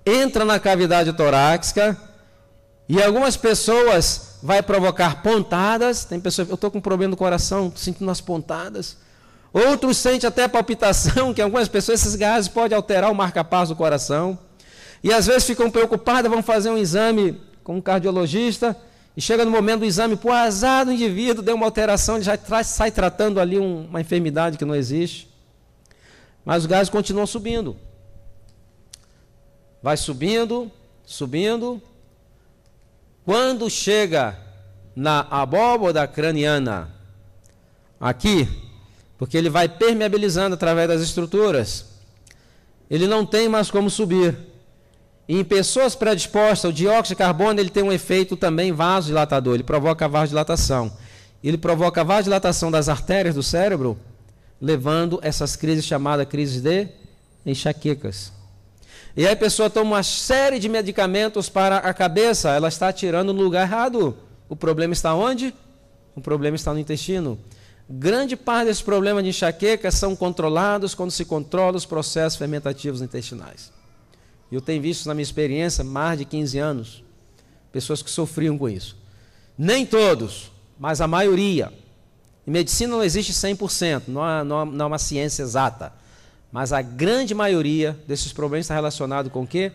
entra na cavidade torácica, e algumas pessoas vai provocar pontadas. Tem pessoas, eu estou com um problema no coração, sentindo umas pontadas. Outros sentem até palpitação, que algumas pessoas, esses gases podem alterar o marca-passo do coração. E às vezes ficam preocupadas, vão fazer um exame com um cardiologista, e chega no momento do exame, por azar do indivíduo, deu uma alteração, ele já sai tratando ali uma enfermidade que não existe. Mas os gases continuam subindo. Vai subindo, subindo. Quando chega na abóboda craniana, aqui, porque ele vai permeabilizando através das estruturas, ele não tem mais como subir. E em pessoas predispostas, o dióxido de carbono ele tem um efeito também vasodilatador, ele provoca vasodilatação. Ele provoca a vasodilatação das artérias do cérebro, levando essas crises chamadas crises de enxaquecas. E aí a pessoa toma uma série de medicamentos para a cabeça, ela está atirando no lugar errado. O problema está onde? O problema está no intestino. Grande parte desses problemas de enxaqueca são controlados quando se controla os processos fermentativos intestinais. Eu tenho visto na minha experiência, mais de 15 anos, pessoas que sofriam com isso. Nem todos, mas a maioria. Em medicina não existe 100%, não é uma ciência exata. Mas a grande maioria desses problemas está relacionado com o quê?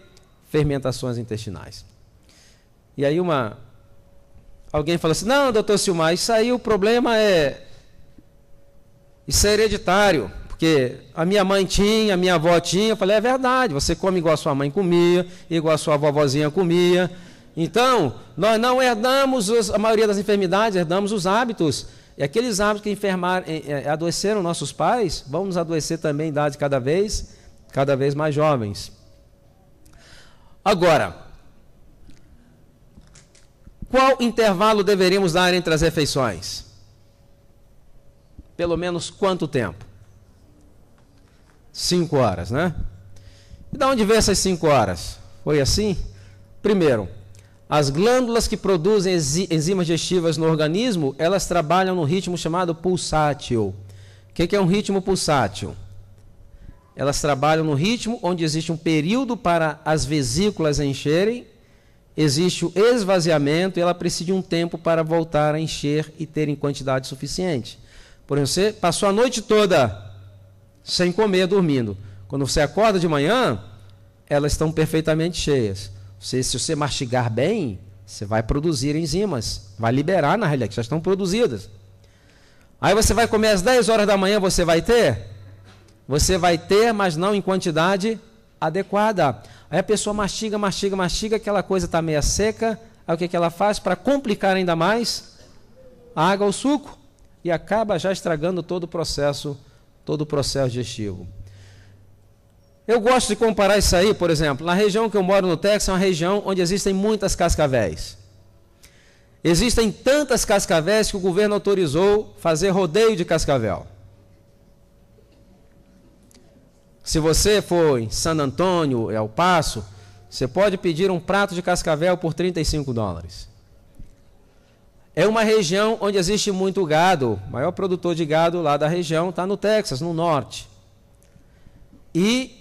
Fermentações intestinais. E aí alguém fala assim, não, doutor Silmar, isso aí o problema isso é hereditário, porque a minha mãe tinha, a minha avó tinha. Eu falei, é verdade, você come igual a sua mãe comia, igual a sua vovozinha comia. Então, nós não herdamos a maioria das enfermidades, herdamos os hábitos. E aqueles hábitos que adoeceram nossos pais, vão nos adoecer também em idade cada vez mais jovens. Agora, qual intervalo deveríamos dar entre as refeições? Pelo menos quanto tempo? 5 horas, né? E de onde veio essas 5 horas? Foi assim? Primeiro, as glândulas que produzem enzimas digestivas no organismo, elas trabalham no ritmo chamado pulsátil. O que é um ritmo pulsátil? Elas trabalham no ritmo onde existe um período para as vesículas encherem, existe o esvaziamento e ela precisa de um tempo para voltar a encher e ter em quantidade suficiente. Por exemplo, você passou a noite toda sem comer, dormindo. Quando você acorda de manhã, elas estão perfeitamente cheias. Se você mastigar bem, você vai produzir enzimas, vai liberar na realidade, que já estão produzidas. Aí você vai comer às 10 horas da manhã, você vai ter? Você vai ter, mas não em quantidade adequada. Aí a pessoa mastiga, aquela coisa está meio seca, aí o que ela faz? Para complicar ainda mais, água ou suco, e acaba já estragando todo o processo digestivo. Eu gosto de comparar isso aí, por exemplo, na região que eu moro no Texas, é uma região onde existem muitas cascavéis. Existem tantas cascavéis que o governo autorizou fazer rodeio de cascavel. Se você for em San Antônio, El Paso, você pode pedir um prato de cascavel por $35. É uma região onde existe muito gado. O maior produtor de gado lá da região está no Texas, no norte. E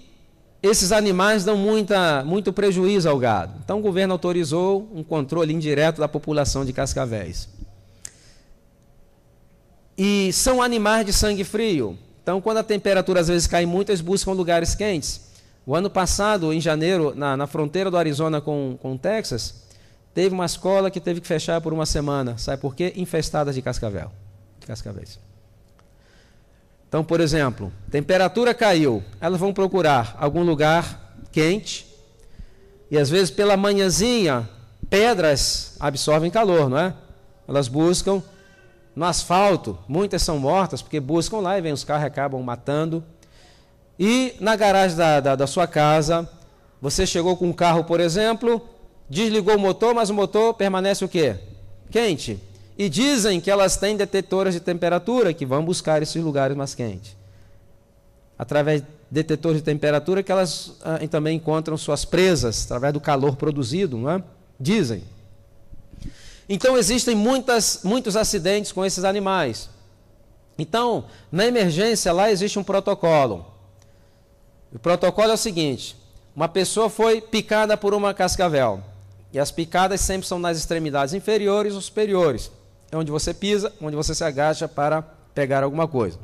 esses animais dão muito prejuízo ao gado. Então o governo autorizou um controle indireto da população de cascavéis. E são animais de sangue frio. Então quando a temperatura às vezes cai muito, eles buscam lugares quentes. O ano passado, em janeiro, na fronteira do Arizona com o Texas, teve uma escola que teve que fechar por uma semana. Sabe por quê? Infestada de cascavéis. Então, por exemplo, temperatura caiu, elas vão procurar algum lugar quente e às vezes pela manhãzinha, pedras absorvem calor, não é? Elas buscam no asfalto, muitas são mortas porque buscam lá e vem os carros e acabam matando. E na garagem da sua casa, você chegou com um carro, por exemplo, desligou o motor, mas o motor permanece o quê? Quente. E dizem que elas têm detetoras de temperatura que vão buscar esses lugares mais quentes. Através de detetores de temperatura que elas também encontram suas presas, através do calor produzido, não é? Dizem. Então existem muitos acidentes com esses animais. Então, na emergência lá existe um protocolo. O protocolo é o seguinte: uma pessoa foi picada por uma cascavel. E as picadas sempre são nas extremidades inferiores ou superiores. É onde você pisa, onde você se agacha para pegar alguma coisa.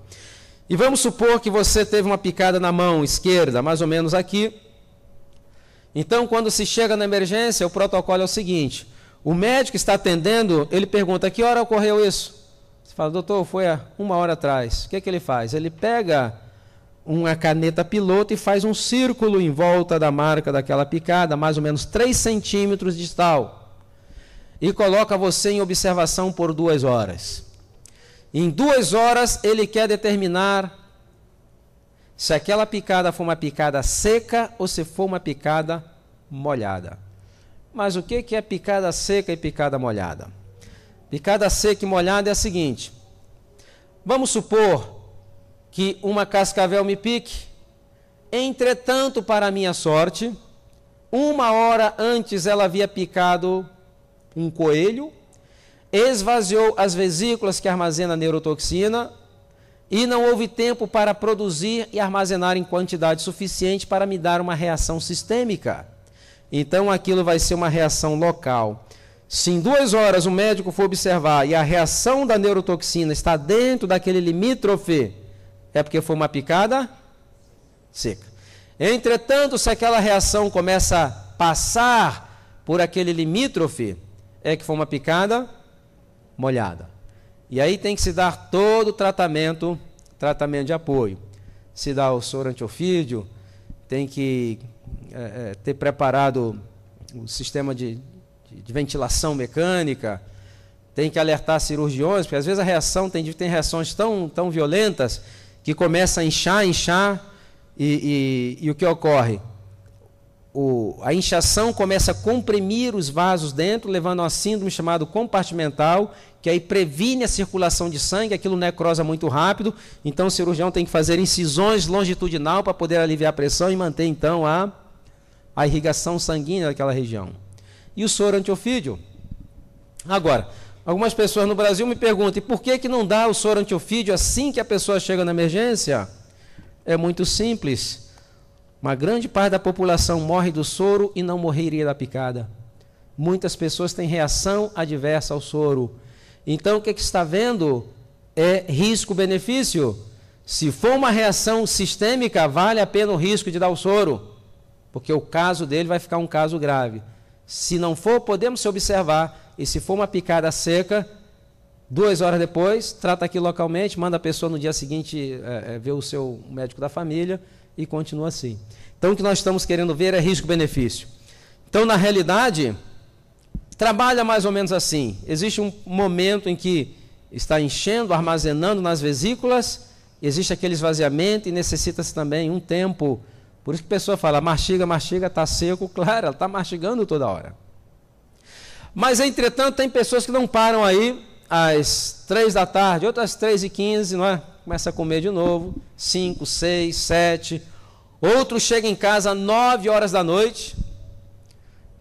E vamos supor que você teve uma picada na mão esquerda, mais ou menos aqui. Então, quando se chega na emergência, o protocolo é o seguinte: o médico que está atendendo, ele pergunta: que hora ocorreu isso? Você fala: doutor, foi há 1 hora atrás. O que ele faz? Ele pega uma caneta piloto e faz um círculo em volta da marca daquela picada, mais ou menos 3 centímetros de distal. e coloca você em observação por 2 horas. Em 2 horas ele quer determinar se aquela picada for uma picada seca ou se for uma picada molhada. Mas o que é picada seca e picada molhada? Picada seca e molhada é a seguinte: vamos supor que uma cascavel me pique, entretanto, para minha sorte, 1 hora antes ela havia picado um coelho, esvaziou as vesículas que armazenam a neurotoxina e não houve tempo para produzir e armazenar em quantidade suficiente para me dar uma reação sistêmica. Então aquilo vai ser uma reação local. Se em 2 horas o médico for observar e a reação da neurotoxina está dentro daquele limítrofe, é porque foi uma picada seca. Entretanto, se aquela reação começa a passar por aquele limítrofe, é que foi uma picada molhada. E aí tem que se dar todo o tratamento de apoio. Se dá o soro antiofídio, tem que ter preparado o sistema de ventilação mecânica, tem que alertar cirurgiões, porque às vezes a reação tem reações tão violentas que começa a inchar, e o que ocorre? A inchação começa a comprimir os vasos dentro, levando a uma síndrome chamada compartimental, que aí previne a circulação de sangue, aquilo necrosa muito rápido, então o cirurgião tem que fazer incisões longitudinal para poder aliviar a pressão e manter então a irrigação sanguínea daquela região. E o soro antiofídio? Agora, algumas pessoas no Brasil me perguntam, e por que não dá o soro antiofídio assim que a pessoa chega na emergência? É muito simples. Uma grande parte da população morre do soro e não morreria da picada. Muitas pessoas têm reação adversa ao soro. Então, o que está vendo é risco-benefício. Se for uma reação sistêmica, vale a pena o risco de dar o soro, porque o caso dele vai ficar um caso grave. Se não for, podemos se observar, e se for uma picada seca, 2 horas depois, trata aqui localmente, manda a pessoa no dia seguinte ver o seu médico da família e continua assim. Então, o que nós estamos querendo ver é risco-benefício. Então, na realidade, trabalha mais ou menos assim. Existe um momento em que está enchendo, armazenando nas vesículas, existe aquele esvaziamento e necessita-se também um tempo. Por isso que a pessoa fala, mastiga, está seco. Claro, ela está mastigando toda hora. Mas, entretanto, tem pessoas que não param aí às 3 da tarde, outras 3h15, não é? Começa a comer de novo, 5, 6, 7. Outros chegam em casa às 9 horas da noite,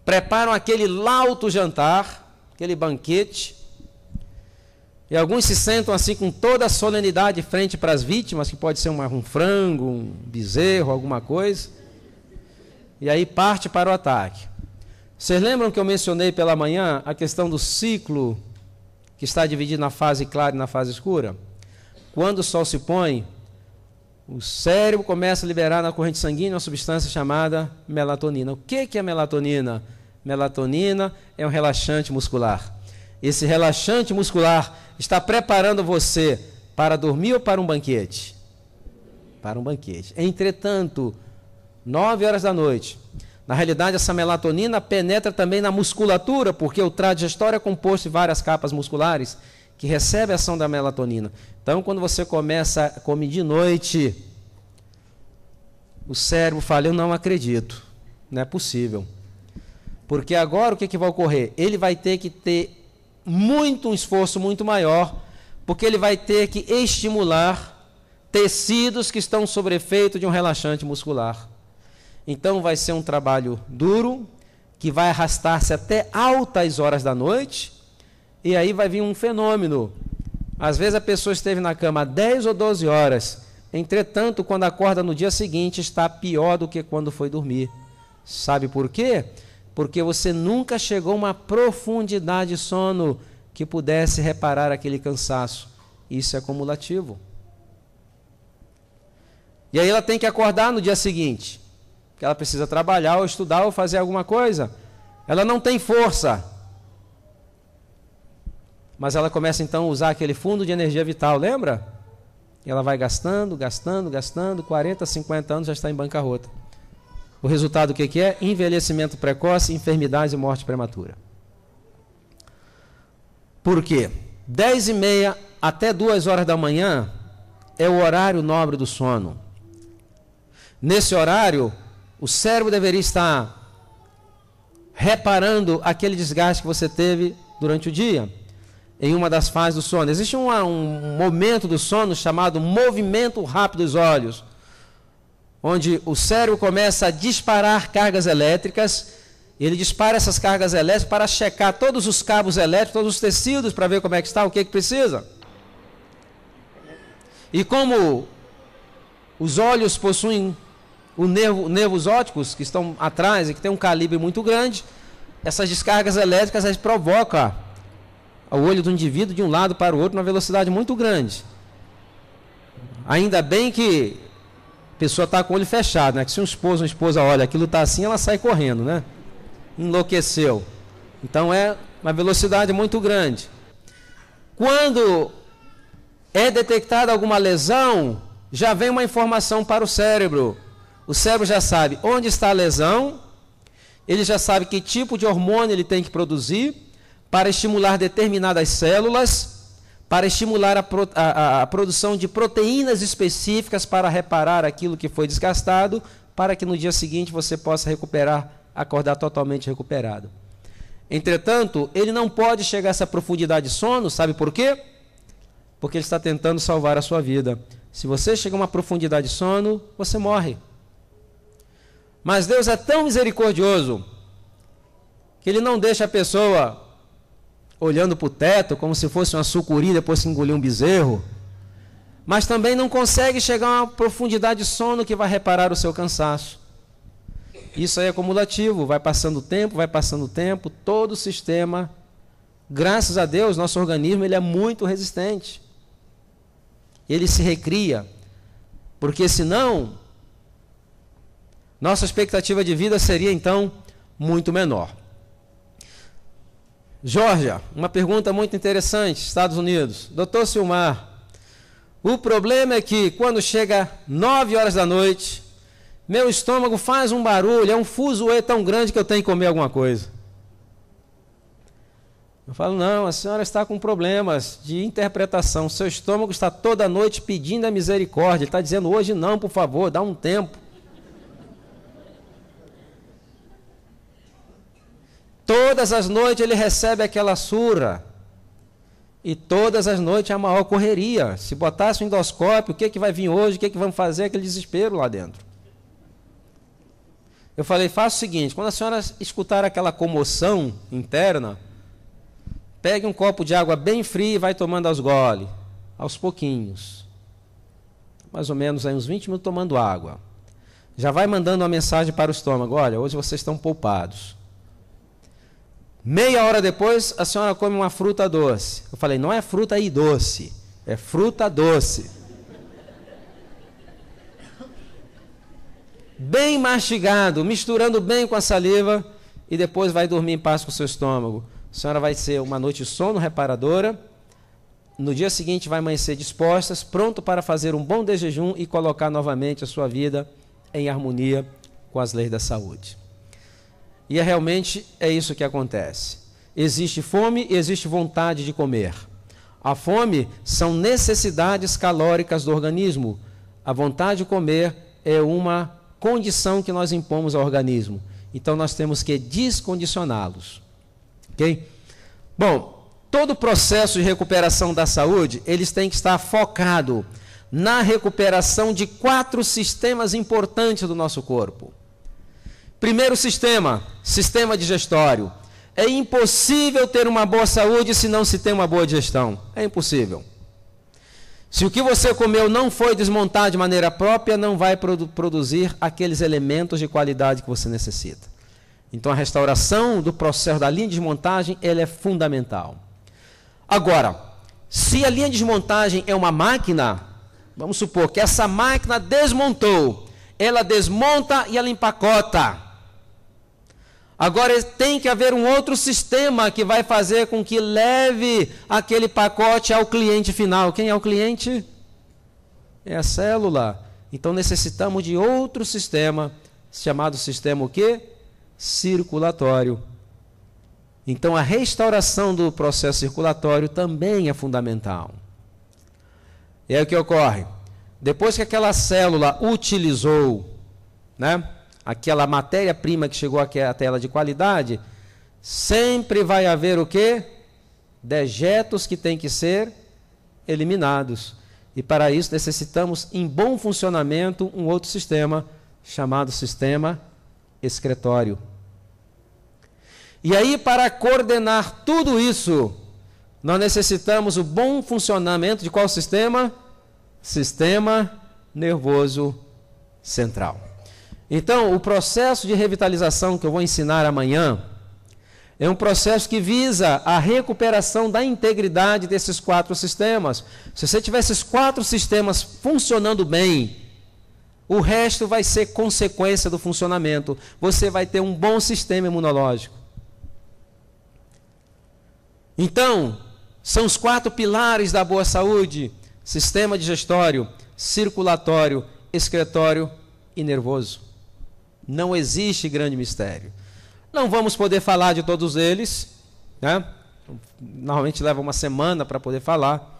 preparam aquele lauto jantar, aquele banquete, e alguns se sentam assim com toda a solenidade frente para as vítimas, que pode ser um frango, um bezerro, alguma coisa, e aí parte para o ataque. Vocês lembram que eu mencionei pela manhã a questão do ciclo que está dividido na fase clara e na fase escura? Quando o sol se põe, o cérebro começa a liberar na corrente sanguínea uma substância chamada melatonina. O que é melatonina? Melatonina é um relaxante muscular. Esse relaxante muscular está preparando você para dormir ou para um banquete? Para um banquete. Entretanto, 9 horas da noite, na realidade essa melatonina penetra também na musculatura, porque o trato digestório é composto de várias capas musculares que recebem a ação da melatonina. Então, quando você começa a comer de noite, o cérebro fala, eu não acredito, não é possível. Porque agora o que vai ocorrer? Ele vai ter que ter um esforço muito maior, porque ele vai ter que estimular tecidos que estão sob efeito de um relaxante muscular. Então vai ser um trabalho duro, que vai arrastar-se até altas horas da noite, e aí vai vir um fenômeno. Às vezes a pessoa esteve na cama 10 ou 12 horas, entretanto, quando acorda no dia seguinte, está pior do que quando foi dormir. Sabe por quê? Porque você nunca chegou a uma profundidade de sono que pudesse reparar aquele cansaço. Isso é acumulativo. E aí ela tem que acordar no dia seguinte, porque ela precisa trabalhar ou estudar ou fazer alguma coisa. Ela não tem força. Mas ela começa então a usar aquele fundo de energia vital, lembra? E ela vai gastando, 40, 50 anos já está em bancarrota. O resultado o que é? Envelhecimento precoce, enfermidades e morte prematura. Por quê? 10h30 até 2 horas da manhã é o horário nobre do sono. Nesse horário, o cérebro deveria estar reparando aquele desgaste que você teve durante o dia, em uma das fases do sono. Existe um momento do sono chamado movimento rápido dos olhos, onde o cérebro começa a disparar cargas elétricas. Ele dispara essas cargas elétricas para checar todos os cabos elétricos, todos os tecidos, para ver como é que está, o que precisa. E como os olhos possuem nervos ópticos que estão atrás e que tem um calibre muito grande, essas descargas elétricas provocam o olho do indivíduo de um lado para o outro numa velocidade muito grande. Ainda bem que a pessoa está com o olho fechado, né? Que se um esposo ou uma esposa olha, aquilo está assim, ela sai correndo, né? Enlouqueceu. Então é uma velocidade muito grande. Quando é detectada alguma lesão, já vem uma informação para o cérebro. O cérebro já sabe onde está a lesão, ele já sabe que tipo de hormônio ele tem que produzir para estimular determinadas células, para estimular a produção de proteínas específicas para reparar aquilo que foi desgastado, para que no dia seguinte você possa recuperar, acordar totalmente recuperado. Entretanto, ele não pode chegar a essa profundidade de sono, sabe por quê? Porque ele está tentando salvar a sua vida. Se você chega a uma profundidade de sono, você morre. Mas Deus é tão misericordioso que Ele não deixa a pessoa olhando para o teto como se fosse uma sucuri depois que engoliu um bezerro, mas também não consegue chegar a uma profundidade de sono que vai reparar o seu cansaço. Isso aí é acumulativo, vai passando o tempo, todo o sistema, graças a Deus, nosso organismo ele é muito resistente. Ele se recria, porque senão nossa expectativa de vida seria então muito menor. Geórgia, uma pergunta muito interessante, Estados Unidos. Doutor Silmar, o problema é que quando chega 9 horas da noite, meu estômago faz um barulho, é um fuzuê tão grande que eu tenho que comer alguma coisa. Eu falo, não, a senhora está com problemas de interpretação, seu estômago está toda noite pedindo a misericórdia, ele está dizendo, hoje não, por favor, dá um tempo. Todas as noites ele recebe aquela surra. E todas as noites é a maior correria. Se botasse um endoscópio, o que vai vir hoje, o que vamos fazer, aquele desespero lá dentro. Eu falei, faça o seguinte, quando a senhora escutar aquela comoção interna, pegue um copo de água bem fria e vai tomando aos goles, aos pouquinhos. Mais ou menos aí uns 20 minutos tomando água. Já vai mandando uma mensagem para o estômago, olha, hoje vocês estão poupados. Meia hora depois, a senhora come uma fruta doce. Eu falei, não é fruta aí doce, é fruta doce. Bem mastigado, misturando bem com a saliva, e depois vai dormir em paz com o seu estômago. A senhora vai ser uma noite de sono reparadora, no dia seguinte vai amanhecer dispostas, pronto para fazer um bom jejum e colocar novamente a sua vida em harmonia com as leis da saúde. E realmente é isso que acontece. Existe fome e existe vontade de comer. A fome são necessidades calóricas do organismo. A vontade de comer é uma condição que nós impomos ao organismo. Então nós temos que descondicioná-los. Ok? Bom, todo o processo de recuperação da saúde, eles têm que estar focado na recuperação de 4 sistemas importantes do nosso corpo. Primeiro sistema digestório. É impossível ter uma boa saúde se não se tem uma boa digestão. É impossível. Se o que você comeu não foi desmontado de maneira própria, não vai produzir aqueles elementos de qualidade que você necessita. Então a restauração do processo da linha de desmontagem, ela é fundamental. Agora, se a linha de desmontagem é uma máquina, vamos supor que essa máquina desmontou, ela desmonta e ela empacota. Agora tem que haver um outro sistema que vai fazer com que leve aquele pacote ao cliente final. Quem é o cliente? É a célula. Então necessitamos de outro sistema, chamado sistema o quê? Circulatório. Então, a restauração do processo circulatório também é fundamental. E aí o que ocorre? Depois que aquela célula utilizou, né, aquela matéria-prima que chegou até ela de qualidade, sempre vai haver o quê? Dejetos que têm que ser eliminados. E para isso necessitamos, em bom funcionamento, um outro sistema chamado sistema excretório. E aí, para coordenar tudo isso, nós necessitamos o bom funcionamento de qual sistema? Sistema nervoso central. Então, o processo de revitalização que eu vou ensinar amanhã é um processo que visa a recuperação da integridade desses 4 sistemas. Se você tiver esses 4 sistemas funcionando bem, o resto vai ser consequência do funcionamento. Você vai ter um bom sistema imunológico. Então, são os 4 pilares da boa saúde: sistema digestório, circulatório, excretório e nervoso. Não existe grande mistério. Não vamos poder falar de todos eles, né? Normalmente leva uma semana para poder falar,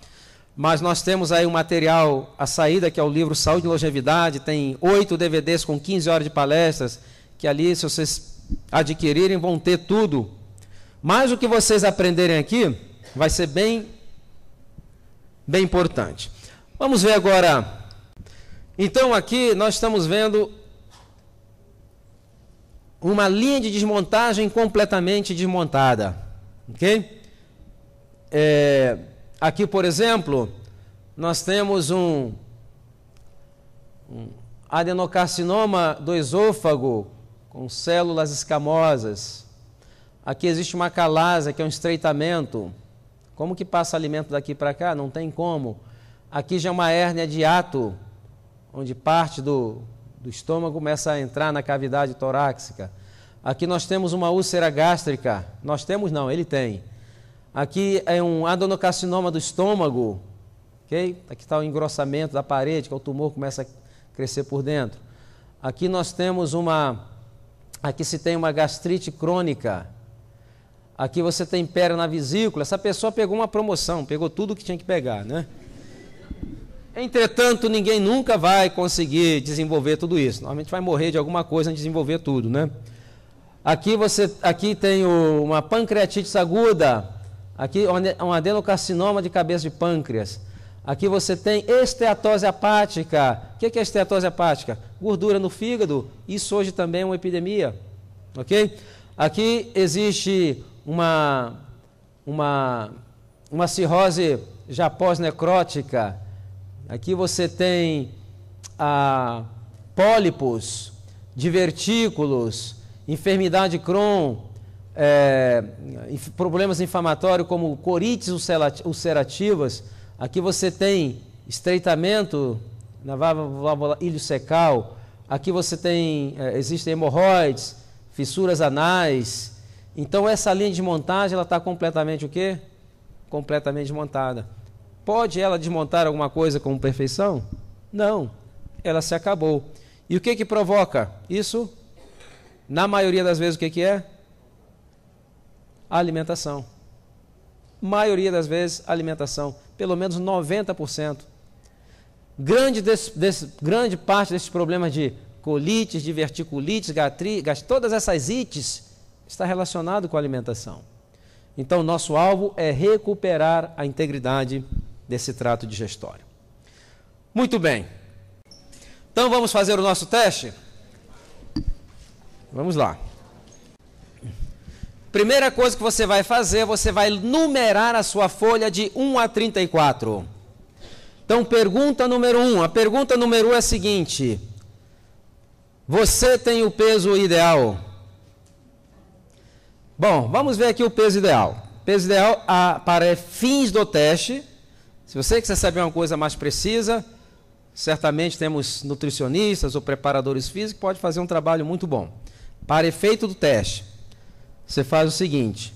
mas nós temos aí um material, a saída, que é o livro Saúde e Longevidade, tem 8 DVDs com 15 horas de palestras, que ali, se vocês adquirirem, vão ter tudo. Mas o que vocês aprenderem aqui vai ser bem importante. Vamos ver agora. Então, aqui nós estamos vendo uma linha de desmontagem completamente desmontada. Ok? Aqui, por exemplo, nós temos um adenocarcinoma do esôfago com células escamosas. Aqui existe uma calásia, que é um estreitamento. Como que passa alimento daqui para cá? Não tem como. Aqui já é uma hérnia de hiato, onde parte do estômago começa a entrar na cavidade torácica. Aqui nós temos uma úlcera gástrica. Nós temos não, ele tem. Aqui é um adenocarcinoma do estômago. Okay? Aqui está o engrossamento da parede, que é o tumor que começa a crescer por dentro. Aqui nós temos aqui se tem uma gastrite crônica. Aqui você tem pedra na vesícula. Essa pessoa pegou uma promoção, pegou tudo que tinha que pegar, né? Entretanto, ninguém nunca vai conseguir desenvolver tudo isso. Normalmente vai morrer de alguma coisa em desenvolver tudo, né? Aqui tem uma pancreatite aguda. Aqui um adenocarcinoma de cabeça de pâncreas. Aqui você tem esteatose hepática. O que é esteatose hepática? Gordura no fígado. Isso hoje também é uma epidemia. Ok? Aqui existe uma cirrose já pós-necrótica. Aqui você tem pólipos, divertículos, enfermidade Crohn, problemas inflamatórios como corites ulcerativas. Aqui você tem estreitamento na válvula iliocecal. Aqui você tem, existem hemorroides, fissuras anais. Então essa linha de montagem, ela está completamente o quê? Completamente desmontada. Pode ela desmontar alguma coisa com perfeição? Não, ela se acabou. E o que provoca isso? Na maioria das vezes o que é? A alimentação. Maioria das vezes alimentação, pelo menos 90%. Grande parte desses problemas de colites, diverticulites, gastrite, todas essas ites está relacionado com a alimentação. Então, nosso alvo é recuperar a integridade desse trato digestório. Muito bem. Então, vamos fazer o nosso teste? Vamos lá. Primeira coisa que você vai fazer, você vai numerar a sua folha de 1 a 34. Então, pergunta número 1. A pergunta número 1 é a seguinte: você tem o peso ideal? Bom, vamos ver aqui o peso ideal. Peso ideal para fins do teste. Se você quiser saber uma coisa mais precisa, certamente temos nutricionistas ou preparadores físicos que podem fazer um trabalho muito bom. Para efeito do teste, você faz o seguinte: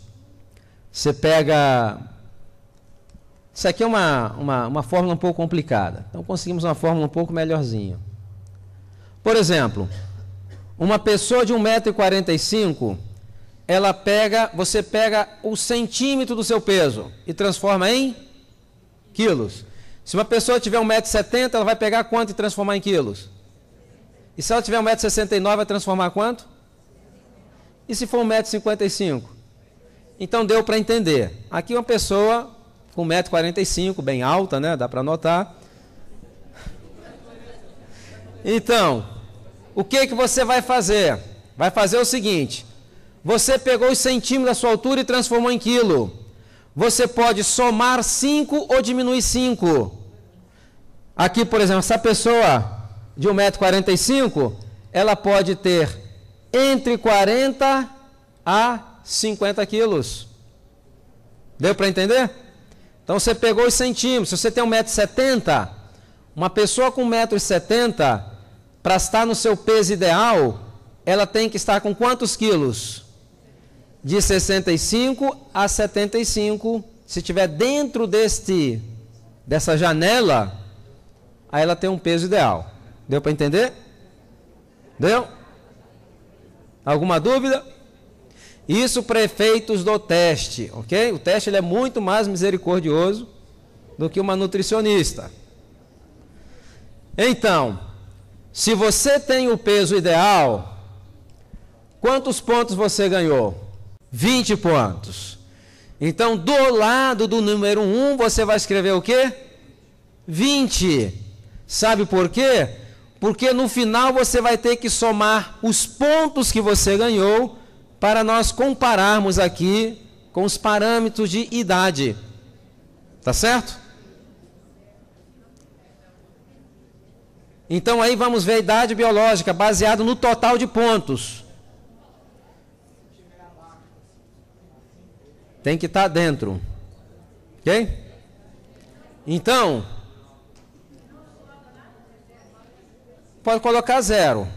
você pega... Isso aqui é uma fórmula um pouco complicada. Então conseguimos uma fórmula um pouco melhorzinha. Por exemplo, uma pessoa de 1,45 m, você pega o centímetro do seu peso e transforma em quilos. Se uma pessoa tiver 1,70 m, ela vai pegar quanto e transformar em quilos? E se ela tiver 1,69 m, vai transformar quanto? E se for 1,55 m? Então deu para entender. Aqui uma pessoa com 1,45 m, bem alta, né? Dá para notar. Então, o que você vai fazer? Vai fazer o seguinte: você pegou os centímetros da sua altura e transformou em quilo. Você pode somar 5 ou diminuir 5. Aqui, por exemplo, essa pessoa de 1,45 m, ela pode ter entre 40 a 50 quilos. Deu para entender? Então você pegou os centímetros. Se você tem 1,70 m, uma pessoa com 1,70 m, para estar no seu peso ideal, ela tem que estar com quantos quilos? De 65 a 75. Se estiver dentro dessa janela, aí ela tem um peso ideal. Deu para entender? Deu? Alguma dúvida? Isso para efeitos do teste, ok? O teste ele é muito mais misericordioso do que uma nutricionista. Então, se você tem o peso ideal, quantos pontos você ganhou? 20 pontos. Então, do lado do número 1, você vai escrever o quê? 20. Sabe por quê? Porque no final você vai ter que somar os pontos que você ganhou para nós compararmos aqui com os parâmetros de idade. Tá certo? Então aí vamos ver a idade biológica baseado no total de pontos. Tem que estar dentro. Ok? Então, pode colocar 0.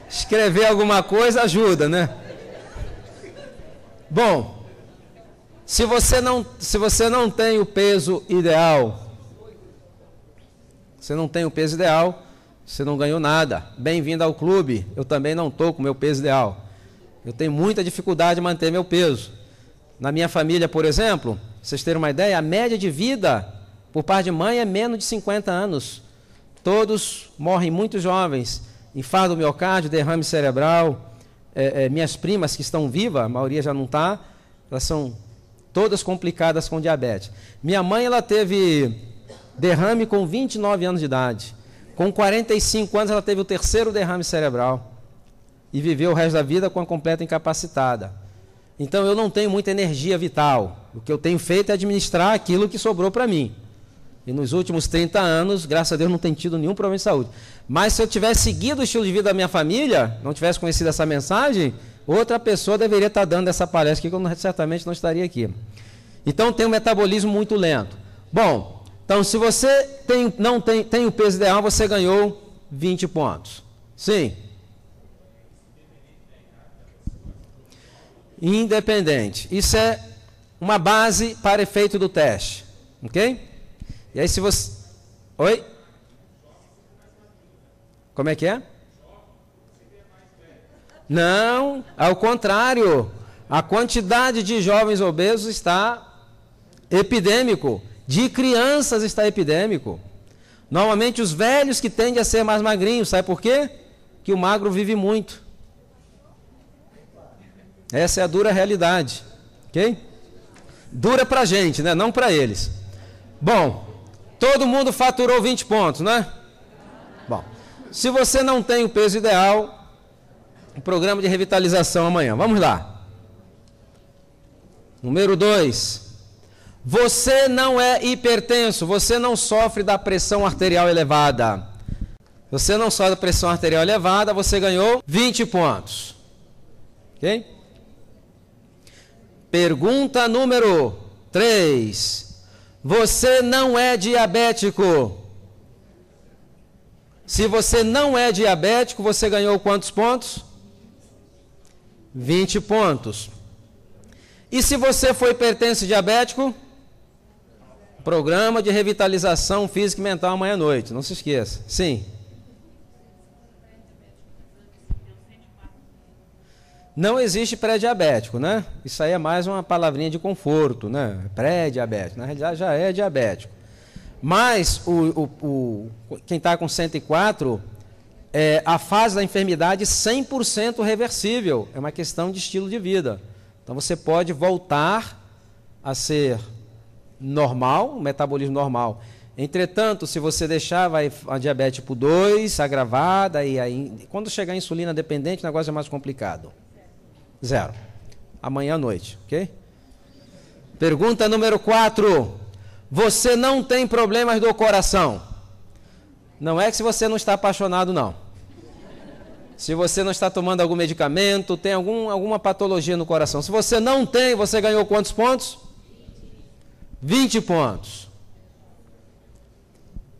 Escrever alguma coisa ajuda, né? Bom, se você não tem o peso ideal, você não ganhou nada. Bem-vindo ao clube. Eu também não estou com o meu peso ideal. Eu tenho muita dificuldade de manter meu peso. Na minha família, por exemplo, vocês terem uma ideia, a média de vida por parte de mãe é menos de 50 anos. Todos morrem muito jovens. Infarto do miocárdio, derrame cerebral. Minhas primas que estão vivas, a maioria já não está, elas são todas complicadas com diabetes. Minha mãe, ela teve derrame com 29 anos de idade. Com 45 anos, ela teve o 3º derrame cerebral. E viveu o resto da vida com a completa incapacitada. Então eu não tenho muita energia vital. O que eu tenho feito é administrar aquilo que sobrou para mim. E nos últimos 30 anos, graças a Deus, não tenho tido nenhum problema de saúde. Mas se eu tivesse seguido o estilo de vida da minha família, não tivesse conhecido essa mensagem, outra pessoa deveria estar dando essa palestra aqui, que eu certamente não estaria aqui. Então tem um metabolismo muito lento. Bom, então se você não tem o peso ideal, você ganhou 20 pontos. Sim. Independente. Isso é uma base para efeito do teste. Ok? E aí se você... Oi? Como é que é? Não, ao contrário. A quantidade de jovens obesos está epidêmico. De crianças está epidêmico. Normalmente os velhos que tendem a ser mais magrinhos. Sabe por quê? Que o magro vive muito. Essa é a dura realidade, ok? Dura pra gente, né? Não para eles. Bom, todo mundo faturou 20 pontos, né? Bom, se você não tem o peso ideal, o programa de revitalização amanhã. Vamos lá. Número 2. Você não é hipertenso, você não sofre da pressão arterial elevada. Você não sofre da pressão arterial elevada, você ganhou 20 pontos. Ok? Pergunta número 3. Você não é diabético. Se você não é diabético, você ganhou quantos pontos? 20 pontos. E se você for hipertenso diabético? Programa de revitalização física e mental amanhã à noite. Não se esqueça. Sim. Não existe pré-diabético, né? Isso aí é mais uma palavrinha de conforto, né? Pré-diabético, na realidade já é diabético. Mas quem está com 104, a fase da enfermidade 100% reversível, é uma questão de estilo de vida. Então você pode voltar a ser normal, um metabolismo normal. Entretanto, se você deixar, vai a diabetes tipo 2, agravada, e aí, quando chegar a insulina dependente, o negócio é mais complicado. 0. Amanhã à noite, ok? Pergunta número 4. Você não tem problemas do coração? Não é que se você não está apaixonado, não. Se você não está tomando algum medicamento, tem alguma patologia no coração. Se você não tem, você ganhou quantos pontos? 20 pontos.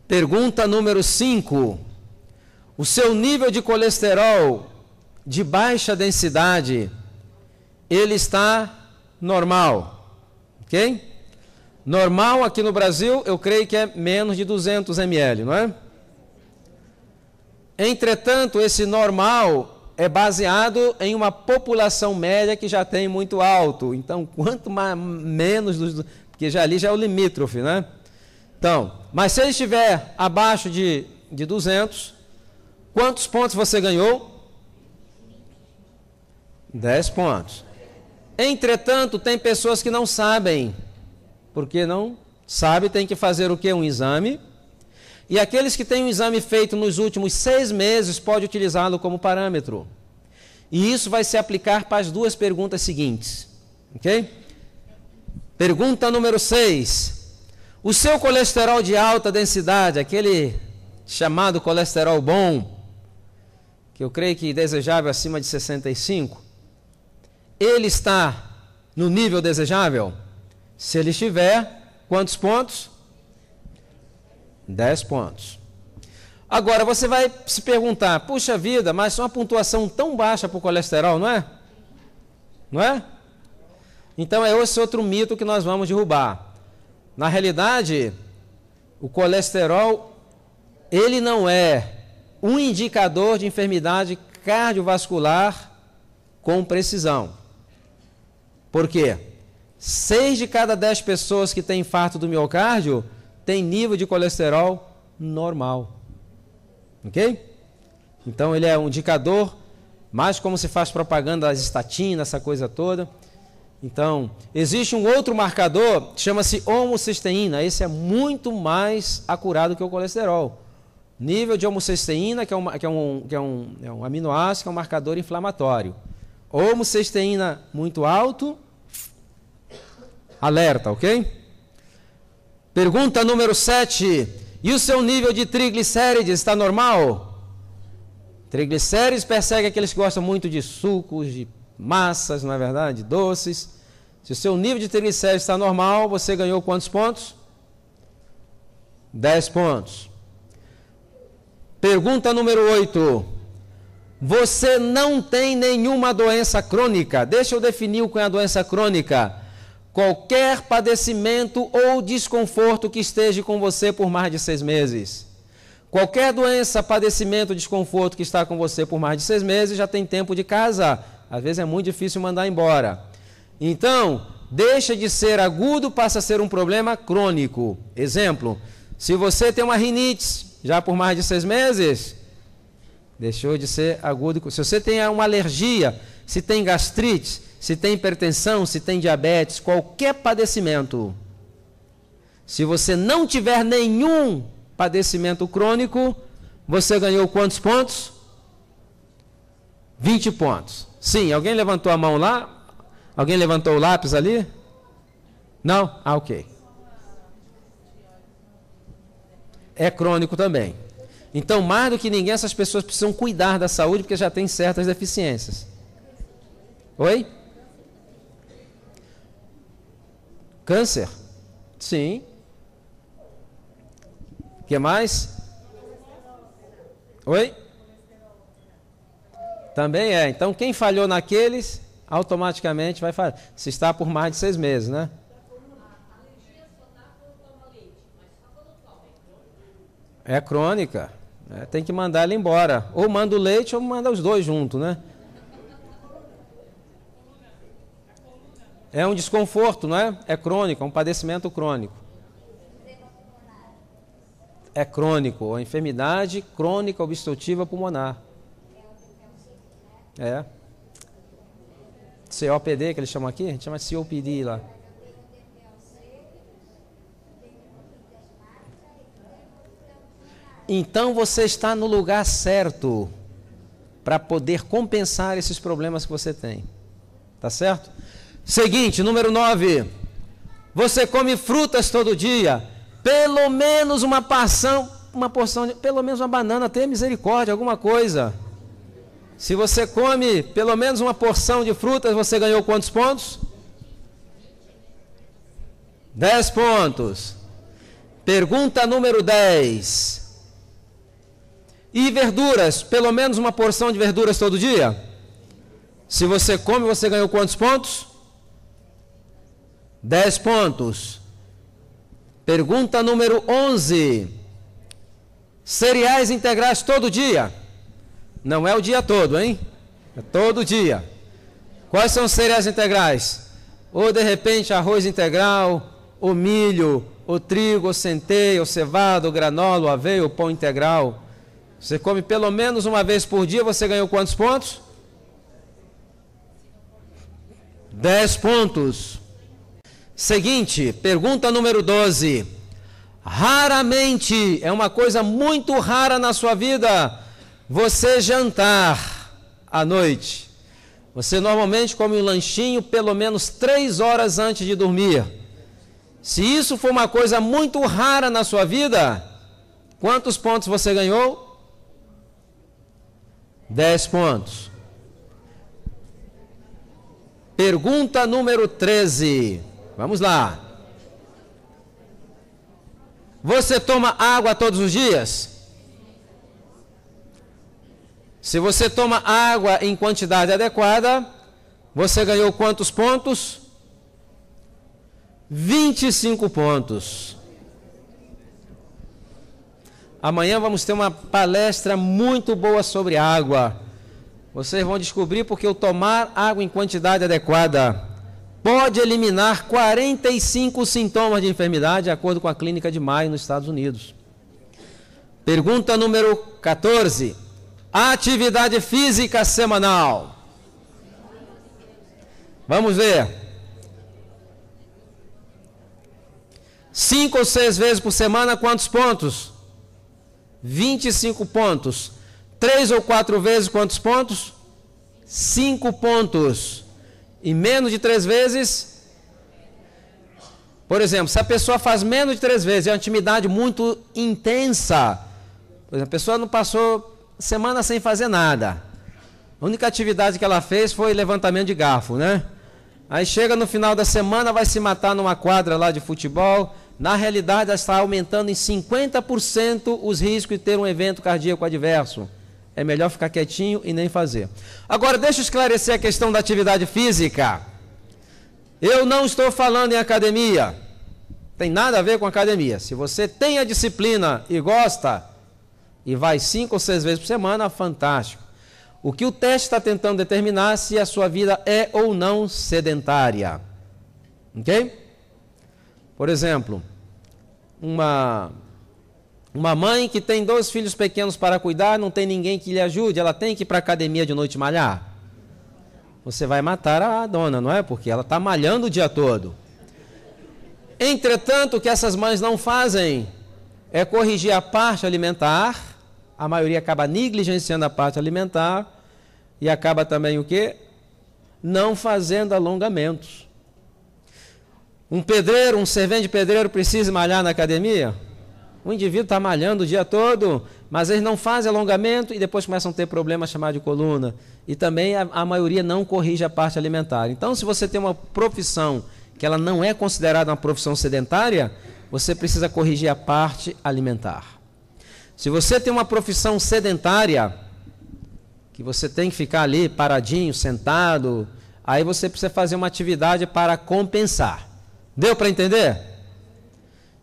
Pergunta número 5. O seu nível de colesterol de baixa densidade, ele está normal, ok? Normal aqui no Brasil, eu creio que é menos de 200 ml, não é? Entretanto, esse normal é baseado em uma população média que já tem muito alto. Então, quanto menos, porque ali já é o limítrofe, né? Então, mas se ele estiver abaixo de 200, quantos pontos você ganhou? 10 pontos. Entretanto, tem pessoas que não sabem. Porque não sabe, tem que fazer o quê? Um exame. E aqueles que têm um exame feito nos últimos 6 meses, pode utilizá-lo como parâmetro. E isso vai se aplicar para as duas perguntas seguintes. Ok? Pergunta número 6. O seu colesterol de alta densidade, aquele chamado colesterol bom, que eu creio que desejável acima de 65, ele está no nível desejável? Se ele estiver, quantos pontos? 10 pontos. Agora, você vai se perguntar, puxa vida, mas uma pontuação tão baixa para o colesterol, não é? Não é? Então, é esse outro mito que nós vamos derrubar. Na realidade, o colesterol, ele não é um indicador de enfermidade cardiovascular com precisão. Por quê? 6 de cada 10 pessoas que têm infarto do miocárdio têm nível de colesterol normal. Ok? Então ele é um indicador, mais como se faz propaganda das estatinas, essa coisa toda. Então, existe um outro marcador, chama-se homocisteína. Esse é muito mais acurado que o colesterol. Nível de homocisteína, que é um aminoácido, que é um marcador inflamatório. Homocisteína muito alto, alerta, ok? Pergunta número 7. E o seu nível de triglicérides está normal? Triglicérides persegue aqueles que gostam muito de sucos, de massas, não é verdade? Doces. Se o seu nível de triglicérides está normal, você ganhou quantos pontos? 10 pontos. Pergunta número 8. Você não tem nenhuma doença crônica. Deixa eu definir o que é a doença crônica. Qualquer padecimento ou desconforto que esteja com você por mais de 6 meses. Qualquer doença, padecimento, desconforto que está com você por mais de 6 meses, já tem tempo de casa. Às vezes é muito difícil mandar embora. Então, deixa de ser agudo, passa a ser um problema crônico. Exemplo, se você tem uma rinite já por mais de 6 meses, deixou de ser agudo. Se você tem uma alergia, se tem gastrite, se tem hipertensão, se tem diabetes, qualquer padecimento, se você não tiver nenhum padecimento crônico, você ganhou quantos pontos? 20 pontos. Sim, alguém levantou a mão lá? Alguém levantou o lápis ali? Não? Ah, ok. É crônico também. Então, mais do que ninguém, essas pessoas precisam cuidar da saúde, porque já tem certas deficiências. Oi? Câncer? Sim. O que mais? Oi? Também é. Então, quem falhou naqueles, automaticamente vai falhar. Se está por mais de 6 meses, né? É crônica. Tem que mandar ela embora. Ou manda o leite ou manda os dois juntos, né? É um desconforto, não é? É crônico, é um padecimento crônico. É crônico, a enfermidade crônica obstrutiva pulmonar. É. COPD, que eles chamam aqui? A gente chama COPD lá. Então você está no lugar certo para poder compensar esses problemas que você tem. Tá certo? Seguinte, número 9. Você come frutas todo dia. Pelo menos uma porção de, pelo menos uma banana, tenha misericórdia, alguma coisa. Se você come pelo menos uma porção de frutas, você ganhou quantos pontos? 10 pontos. Pergunta número 10. E verduras, pelo menos uma porção de verduras todo dia? Se você come, você ganhou quantos pontos? 10 pontos. Pergunta número 11. Cereais integrais todo dia? Não é o dia todo, hein? É todo dia. Quais são os cereais integrais? Ou de repente arroz integral, ou milho, ou trigo, ou centeio, ou cevada, ou granola, ou aveia, ou pão integral. Você come pelo menos uma vez por dia, você ganhou quantos pontos? 10 pontos. Seguinte, pergunta número 12. Raramente, é uma coisa muito rara na sua vida, você jantar à noite. Você normalmente come um lanchinho pelo menos 3 horas antes de dormir. Se isso for uma coisa muito rara na sua vida, quantos pontos você ganhou? 10 pontos. Pergunta número 13. Vamos lá. Você toma água todos os dias? Se você toma água em quantidade adequada, você ganhou quantos pontos? 25 pontos. Amanhã vamos ter uma palestra muito boa sobre água. Vocês vão descobrir porque o tomar água em quantidade adequada pode eliminar 45 sintomas de enfermidade, de acordo com a Clínica de Mayo nos Estados Unidos. Pergunta número 14. Atividade física semanal. Vamos ver. 5 ou 6 vezes por semana, quantos pontos? 25 pontos. 3 ou 4 vezes, quantos pontos? 5 pontos. E menos de 3 vezes? Por exemplo, se a pessoa faz menos de 3 vezes, é uma atividade muito intensa. Por exemplo, a pessoa não passou semana sem fazer nada. A única atividade que ela fez foi levantamento de garfo, né? Aí chega no final da semana, vai se matar numa quadra lá de futebol. Na realidade, ela está aumentando em 50% os riscos de ter um evento cardíaco adverso. É melhor ficar quietinho e nem fazer. Agora, deixa eu esclarecer a questão da atividade física. Eu não estou falando em academia. Tem nada a ver com academia. Se você tem a disciplina e gosta, e vai 5 ou 6 vezes por semana, fantástico. O que o teste está tentando determinar se a sua vida é ou não sedentária. Ok? Por exemplo, uma mãe que tem 2 filhos pequenos para cuidar, não tem ninguém que lhe ajude, ela tem que ir para a academia de noite malhar? Você vai matar a dona, não é? Porque ela está malhando o dia todo. Entretanto, o que essas mães não fazem é corrigir a parte alimentar. A maioria acaba negligenciando a parte alimentar e acaba também o quê? Não fazendo alongamentos. Um pedreiro, um servente de pedreiro precisa malhar na academia? O indivíduo está malhando o dia todo, mas eles não fazem alongamento e depois começam a ter problemas chamados de coluna. E também a maioria não corrige a parte alimentar. Então, se você tem uma profissão que ela não é considerada uma profissão sedentária, você precisa corrigir a parte alimentar. Se você tem uma profissão sedentária, que você tem que ficar ali paradinho, sentado, aí você precisa fazer uma atividade para compensar. Deu para entender?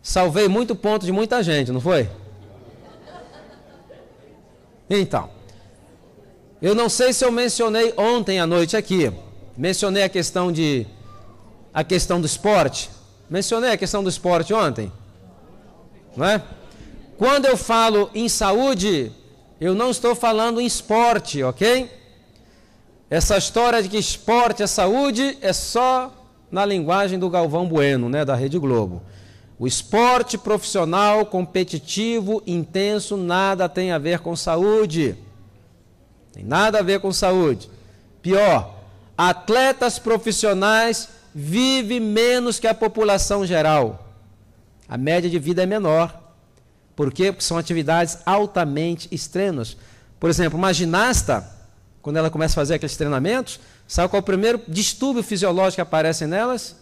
Salvei muito ponto de muita gente, não foi? Então, eu não sei se eu mencionei ontem à noite aqui, mencionei a questão de a questão do esporte? Mencionei a questão do esporte ontem, não é? Quando eu falo em saúde, eu não estou falando em esporte, ok? Essa história de que esporte é saúde é só na linguagem do Galvão Bueno, né, da Rede Globo. O esporte profissional, competitivo, intenso, nada tem a ver com saúde. Tem nada a ver com saúde. Pior, atletas profissionais vivem menos que a população geral. A média de vida é menor. Por quê? Porque são atividades altamente extremas. Por exemplo, uma ginasta, quando ela começa a fazer aqueles treinamentos, sabe qual é o primeiro distúrbio fisiológico que aparece nelas?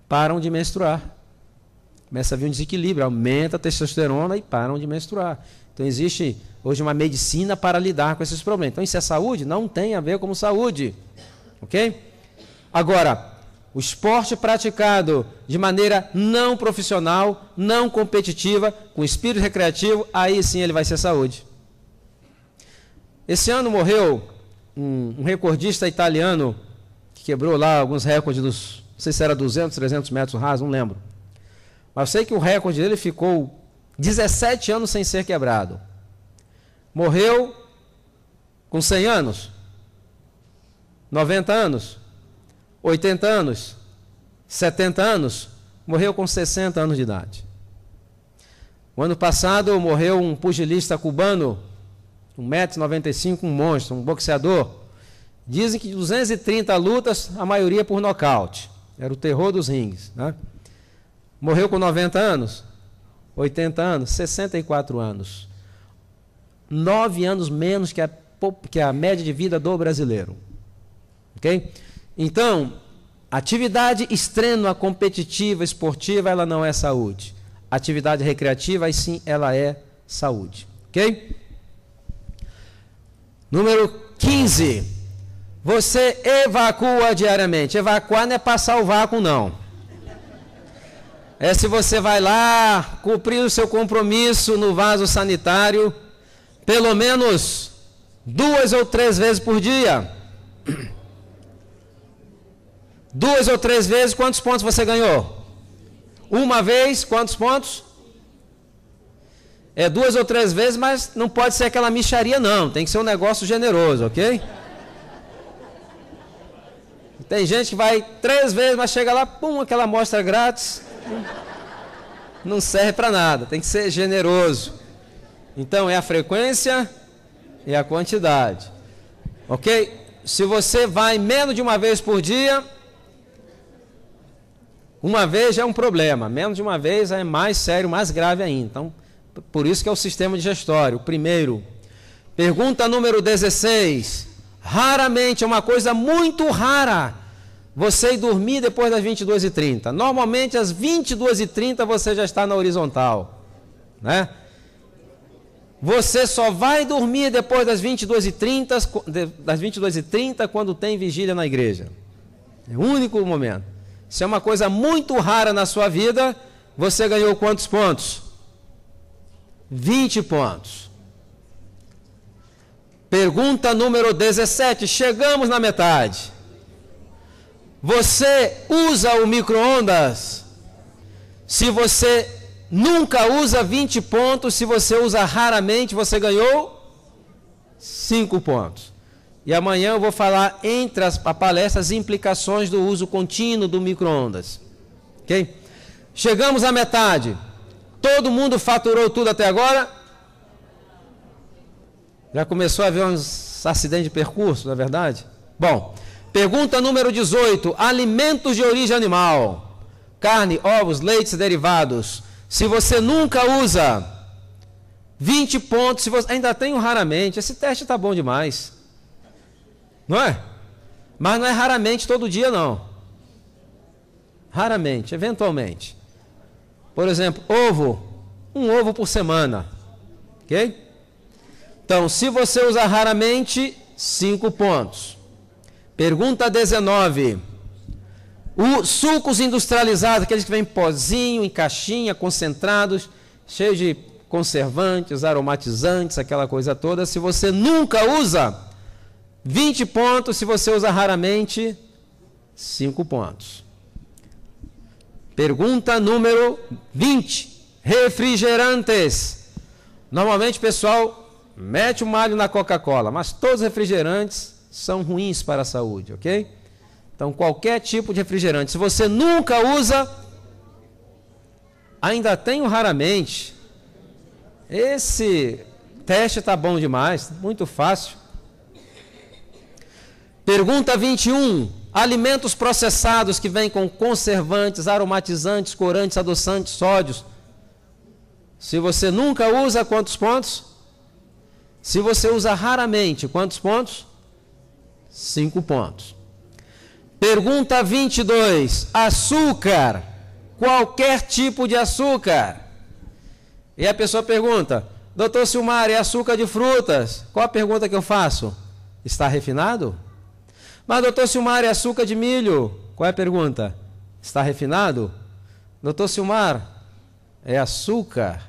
Param de menstruar. Começa a vir um desequilíbrio, aumenta a testosterona e param de menstruar. Então existe hoje uma medicina para lidar com esses problemas. Então isso é saúde? Não tem a ver com saúde. Ok? Agora, o esporte praticado de maneira não profissional, não competitiva, com espírito recreativo, aí sim ele vai ser saúde. Esse ano morreu um recordista italiano que quebrou lá alguns recordes dos, não sei se era 200, 300 metros rasos, não lembro. Mas eu sei que o recorde dele ficou 17 anos sem ser quebrado. Morreu com 100 anos, 90 anos, 80 anos, 70 anos, morreu com 60 anos de idade. O ano passado morreu um pugilista cubano, 1,95 m, um monstro, um boxeador. Dizem que de 230 lutas, a maioria por nocaute. Era o terror dos rings, né? Morreu com 90 anos, 80 anos, 64 anos. 9 anos menos que a média de vida do brasileiro. Ok? Então, atividade extrema, competitiva, esportiva, ela não é saúde. Atividade recreativa, aí sim, ela é saúde. Ok? Número 15. Você evacua diariamente. Evacuar não é passar o vácuo, não. É se você vai lá cumprir o seu compromisso no vaso sanitário, pelo menos 2 ou 3 vezes por dia. 2 ou 3 vezes, quantos pontos você ganhou? Uma vez, quantos pontos? É 2 ou 3 vezes, mas não pode ser aquela mixaria, não. Tem que ser um negócio generoso, ok? Tem gente que vai 3 vezes, mas chega lá, pum, aquela amostra grátis. Não serve para nada, tem que ser generoso. Então, é a frequência e a quantidade. Ok? Se você vai menos de uma vez por dia, uma vez já é um problema, menos de uma vez é mais sério, mais grave ainda. Então, por isso que é o sistema digestório. Primeiro, pergunta número 16. Raramente, é uma coisa muito rara, você ir dormir depois das 22h30. Normalmente, às 22h30 você já está na horizontal, né? Você só vai dormir depois das 22h30 quando tem vigília na igreja. É o único momento. Se é uma coisa muito rara na sua vida, você ganhou quantos pontos? 20 pontos. Pergunta número 17. Chegamos na metade. Você usa o micro-ondas? Se você nunca usa, 20 pontos. Se você usa raramente, você ganhou 5 pontos. E amanhã eu vou falar entre a palestra as implicações do uso contínuo do micro-ondas. Ok? Chegamos à metade. Todo mundo faturou tudo até agora? Já começou a haver uns acidentes de percurso, não é verdade? Bom, pergunta número 18. Alimentos de origem animal. Carne, ovos, leites e derivados. Se você nunca usa, 20 pontos. Se você ainda tem um raramente. Esse teste está bom demais. Não é? Mas não é raramente todo dia, não. Raramente, eventualmente. Por exemplo, ovo. Um ovo por semana. Ok? Então, se você usar raramente, 5 pontos. Pergunta 19. Os sucos industrializados, aqueles que vêm em pozinho, em caixinha, concentrados, cheios de conservantes, aromatizantes, aquela coisa toda. Se você nunca usa, 20 pontos. Se você usa raramente, 5 pontos. Pergunta número 20. Refrigerantes. Normalmente o pessoal mete o malho na Coca-Cola, mas todos os refrigerantes são ruins para a saúde, ok? Então, qualquer tipo de refrigerante, se você nunca usa, ainda tenho raramente. Esse teste está bom demais, muito fácil. Pergunta 21. Alimentos processados que vêm com conservantes, aromatizantes, corantes, adoçantes, sódios. Se você nunca usa, quantos pontos? Se você usa raramente, quantos pontos? 5 pontos. Pergunta 22. Açúcar. Qualquer tipo de açúcar. E a pessoa pergunta: doutor Silmar, é açúcar de frutas? Qual a pergunta que eu faço? Está refinado? Mas doutor Silmar, é açúcar de milho? Qual é a pergunta? Está refinado? Doutor Silmar, é açúcar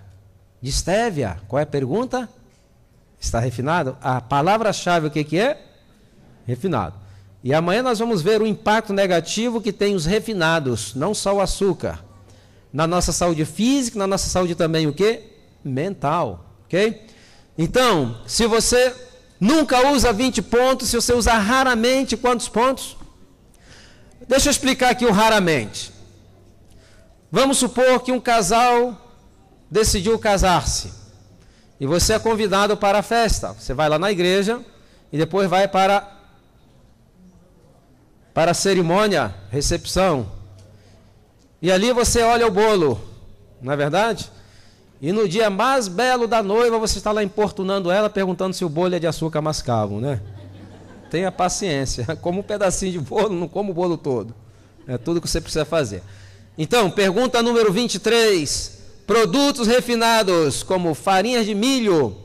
de estévia? Qual é a pergunta? Está refinado? A palavra-chave o que é? Refinado. E amanhã nós vamos ver o impacto negativo que tem os refinados, não só o açúcar. Na nossa saúde física, na nossa saúde também o quê? Mental, ok? Então, se você nunca usa 20 pontos, se você usar raramente, quantos pontos? Deixa eu explicar aqui o raramente. Vamos supor que um casal decidiu casar-se. E você é convidado para a festa. Você vai lá na igreja e depois vai para a cerimônia, recepção. E ali você olha o bolo, não é verdade? E no dia mais belo da noiva, você está lá importunando ela, perguntando se o bolo é de açúcar mascavo, né? Tenha paciência, como um pedacinho de bolo, não como o bolo todo. É tudo que você precisa fazer. Então, pergunta número 23. Produtos refinados, como farinhas de milho,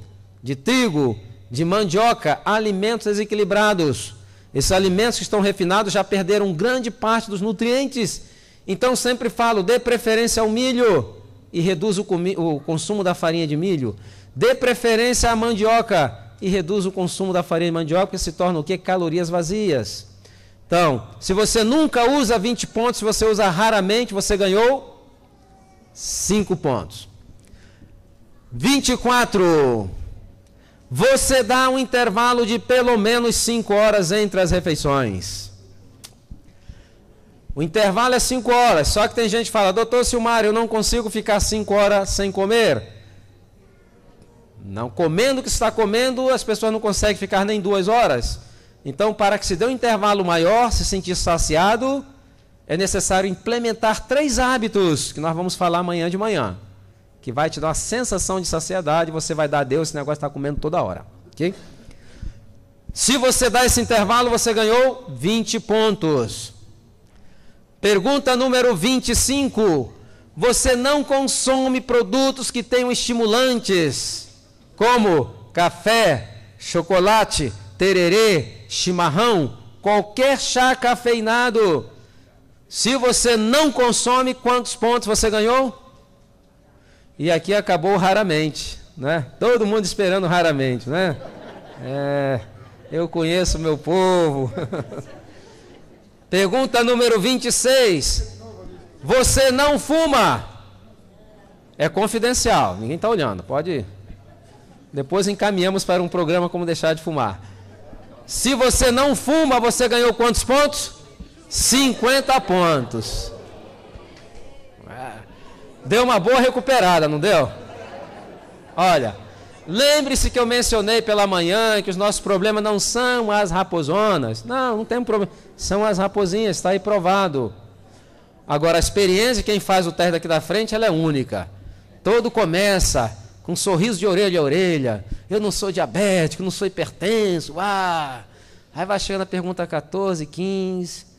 de trigo, de mandioca, alimentos desequilibrados. Esses alimentos que estão refinados já perderam grande parte dos nutrientes. Então sempre falo, dê preferência ao milho e reduz o consumo da farinha de milho. Dê preferência à mandioca e reduz o consumo da farinha de mandioca, porque se torna o quê? Calorias vazias. Então, se você nunca usa 20 pontos, se você usa raramente, você ganhou 5 pontos. 24. Você dá um intervalo de pelo menos 5 horas entre as refeições. O intervalo é 5 horas, só que tem gente que fala, doutor Silmar, eu não consigo ficar 5 horas sem comer. Não comendo o que está comendo, as pessoas não conseguem ficar nem 2 horas. Então, para que se dê um intervalo maior, se sentir saciado, é necessário implementar 3 hábitos, que nós vamos falar amanhã de manhã, que vai te dar uma sensação de saciedade, você vai dar a Deus, esse negócio está comendo toda hora. Ok? Se você dá esse intervalo, você ganhou 20 pontos. Pergunta número 25. Você não consome produtos que tenham estimulantes, como café, chocolate, tererê, chimarrão, qualquer chá cafeinado. Se você não consome, quantos pontos você ganhou? E aqui acabou raramente, né? Todo mundo esperando raramente, né? Eu conheço meu povo. Pergunta número 26. Você não fuma? É confidencial, ninguém está olhando, pode ir. Depois encaminhamos para um programa como deixar de fumar. Se você não fuma, você ganhou quantos pontos? 50 pontos. Deu uma boa recuperada, não deu? Olha, lembre-se que eu mencionei pela manhã que os nossos problemas não são as raposonas. Não tem problema. São as raposinhas, está aí provado. Agora, a experiência de quem faz o teste daqui da frente, ela é única. Todo começa com um sorriso de orelha a orelha. Eu não sou diabético, não sou hipertenso. Aí vai chegando a pergunta 14, 15...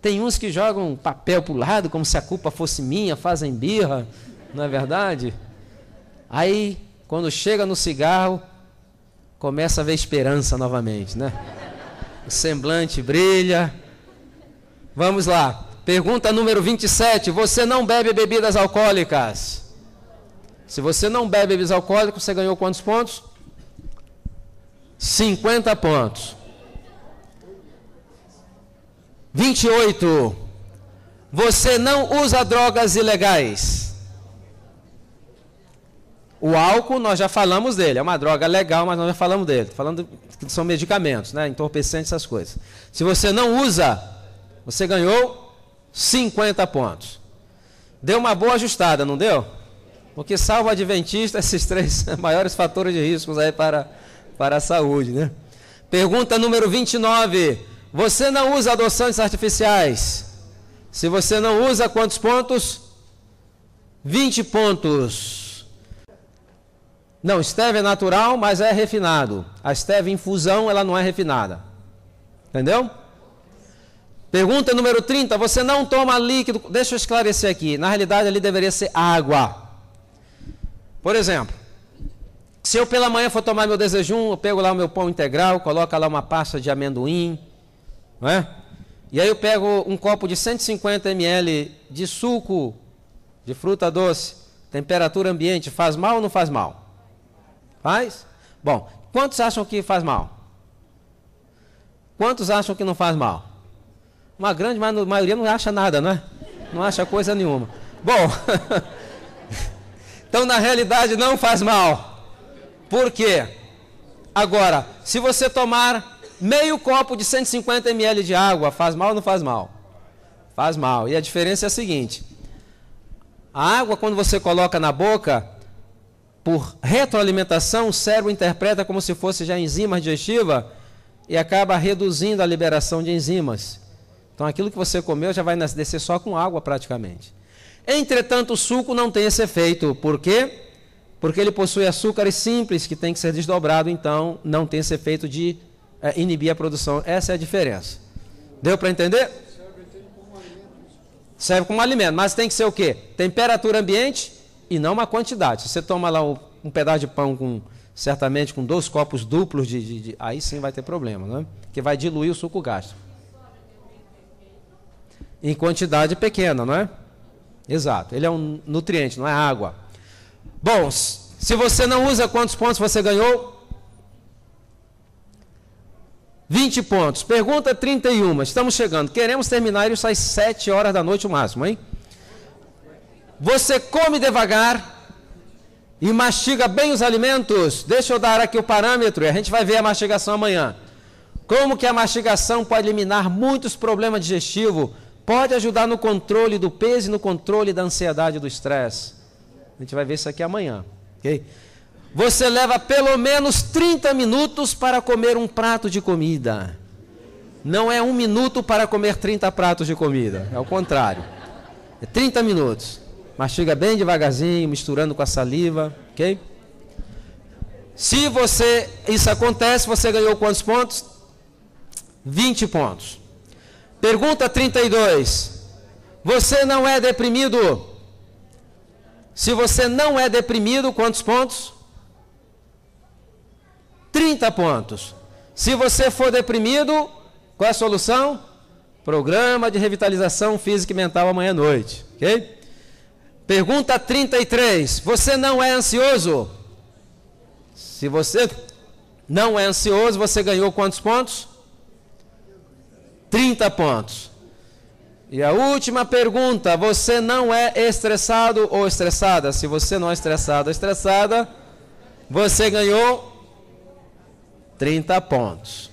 Tem uns que jogam papel para o lado, como se a culpa fosse minha, fazem birra, não é verdade? Aí, quando chega no cigarro, começa a ver esperança novamente, né? O semblante brilha. Vamos lá. Pergunta número 27. Você não bebe bebidas alcoólicas? Se você não bebe bebidas alcoólicas, você ganhou quantos pontos? 50 pontos. 28. você não usa drogas ilegais. O álcool, nós já falamos dele, é uma droga legal, mas nós já falamos dele. Falando que são medicamentos, né? Entorpecentes, essas coisas. Se você não usa, você ganhou 50 pontos. Deu uma boa ajustada, não deu? Porque salvo adventista, esses 3 maiores fatores de riscos aí para a saúde, né? Pergunta número 29. Você não usa adoçantes artificiais? Se você não usa, quantos pontos? 20 pontos. Não, stevia é natural, mas é refinado. A stevia infusão, ela não é refinada. Entendeu? Pergunta número 30. Você não toma líquido... Deixa eu esclarecer aqui. Na realidade, ali deveria ser água. Por exemplo, se eu pela manhã for tomar meu desjejum, eu pego lá o meu pão integral, coloco lá uma pasta de amendoim, não é? E aí eu pego um copo de 150 ml de suco de fruta doce, temperatura ambiente, faz mal ou não faz mal? Faz? Bom, quantos acham que faz mal? Quantos acham que não faz mal? Uma grande maioria não acha nada, não é? Não acha coisa nenhuma. Bom, então na realidade não faz mal. Por quê? Agora, se você tomar meio copo de 150 ml de água, faz mal ou não faz mal? Faz mal. E a diferença é a seguinte: a água, quando você coloca na boca, por retroalimentação, o cérebro interpreta como se fosse já enzima digestiva e acaba reduzindo a liberação de enzimas. Então aquilo que você comeu já vai descer só com água praticamente. Entretanto, o suco não tem esse efeito. Por quê? Porque ele possui açúcares simples que tem que ser desdobrado, então não tem esse efeito de inibir a produção. Essa é a diferença. Deu para entender? Serve como alimento, mas tem que ser o quê? Temperatura ambiente e não uma quantidade. Se você toma lá um pedaço de pão certamente com 2 copos duplos aí sim vai ter problema, né? Porque vai diluir o suco gástrico. Em quantidade pequena, não é? Exato. Ele é um nutriente, não é água. Bom, se você não usa, quantos pontos você ganhou? 20 pontos. Pergunta 31. Estamos chegando. Queremos terminar isso às 7 horas da noite o máximo, hein? Você come devagar e mastiga bem os alimentos? Deixa eu dar aqui o parâmetro e a gente vai ver a mastigação amanhã. Como que a mastigação pode eliminar muitos problemas digestivos? Pode ajudar no controle do peso e no controle da ansiedade e do estresse. A gente vai ver isso aqui amanhã. Okay? Você leva pelo menos 30 minutos para comer um prato de comida. Não é 1 minuto para comer 30 pratos de comida. É o contrário. É 30 minutos. Mastiga bem devagarzinho, misturando com a saliva. Ok? Se isso acontece, você ganhou quantos pontos? 20 pontos. Pergunta 32. Você não é deprimido? Se você não é deprimido, quantos pontos? 30 pontos. Se você for deprimido, qual é a solução? Programa de revitalização física e mental amanhã à noite. Ok? Pergunta 33. Você não é ansioso? Se você não é ansioso, você ganhou quantos pontos? 30 pontos. E a última pergunta, você não é estressado ou estressada? Se você não é estressado ou estressada, você ganhou 30 pontos.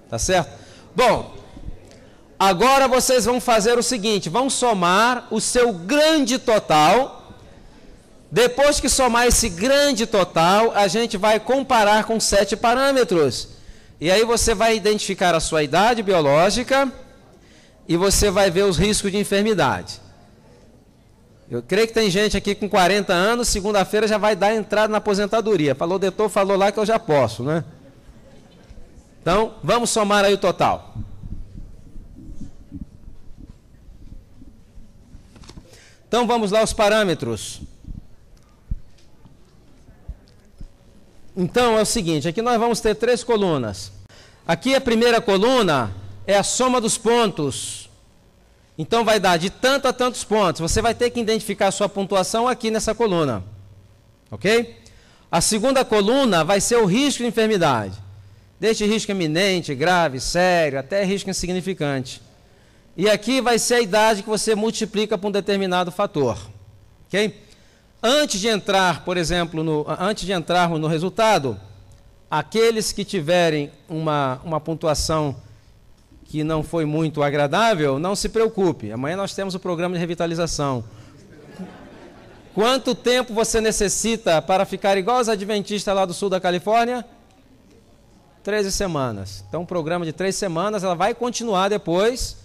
Tá certo? Bom, agora vocês vão fazer o seguinte, vão somar o seu grande total. Depois que somar esse grande total, a gente vai comparar com 7 parâmetros. E aí você vai identificar a sua idade biológica e você vai ver os riscos de enfermidade. Eu creio que tem gente aqui com 40 anos, segunda-feira já vai dar entrada na aposentadoria. Falou, doutor, falou lá que eu já posso, né? Então, vamos somar aí o total. Então, vamos lá os parâmetros. Então, é o seguinte, aqui nós vamos ter 3 colunas. Aqui a primeira coluna é a soma dos pontos. Então, vai dar de tanto a tantos pontos. Você vai ter que identificar a sua pontuação aqui nessa coluna. Ok? A segunda coluna vai ser o risco de enfermidade. Desde risco iminente, grave, sério, até risco insignificante. E aqui vai ser a idade que você multiplica por um determinado fator. Ok? Antes de entrar, por exemplo, antes de entrarmos no resultado, aqueles que tiverem uma pontuação que não foi muito agradável, não se preocupe. Amanhã nós temos o programa de revitalização. Quanto tempo você necessita para ficar igual aos adventistas lá do sul da Califórnia? 13 semanas. Então, um programa de 3 semanas, ela vai continuar depois.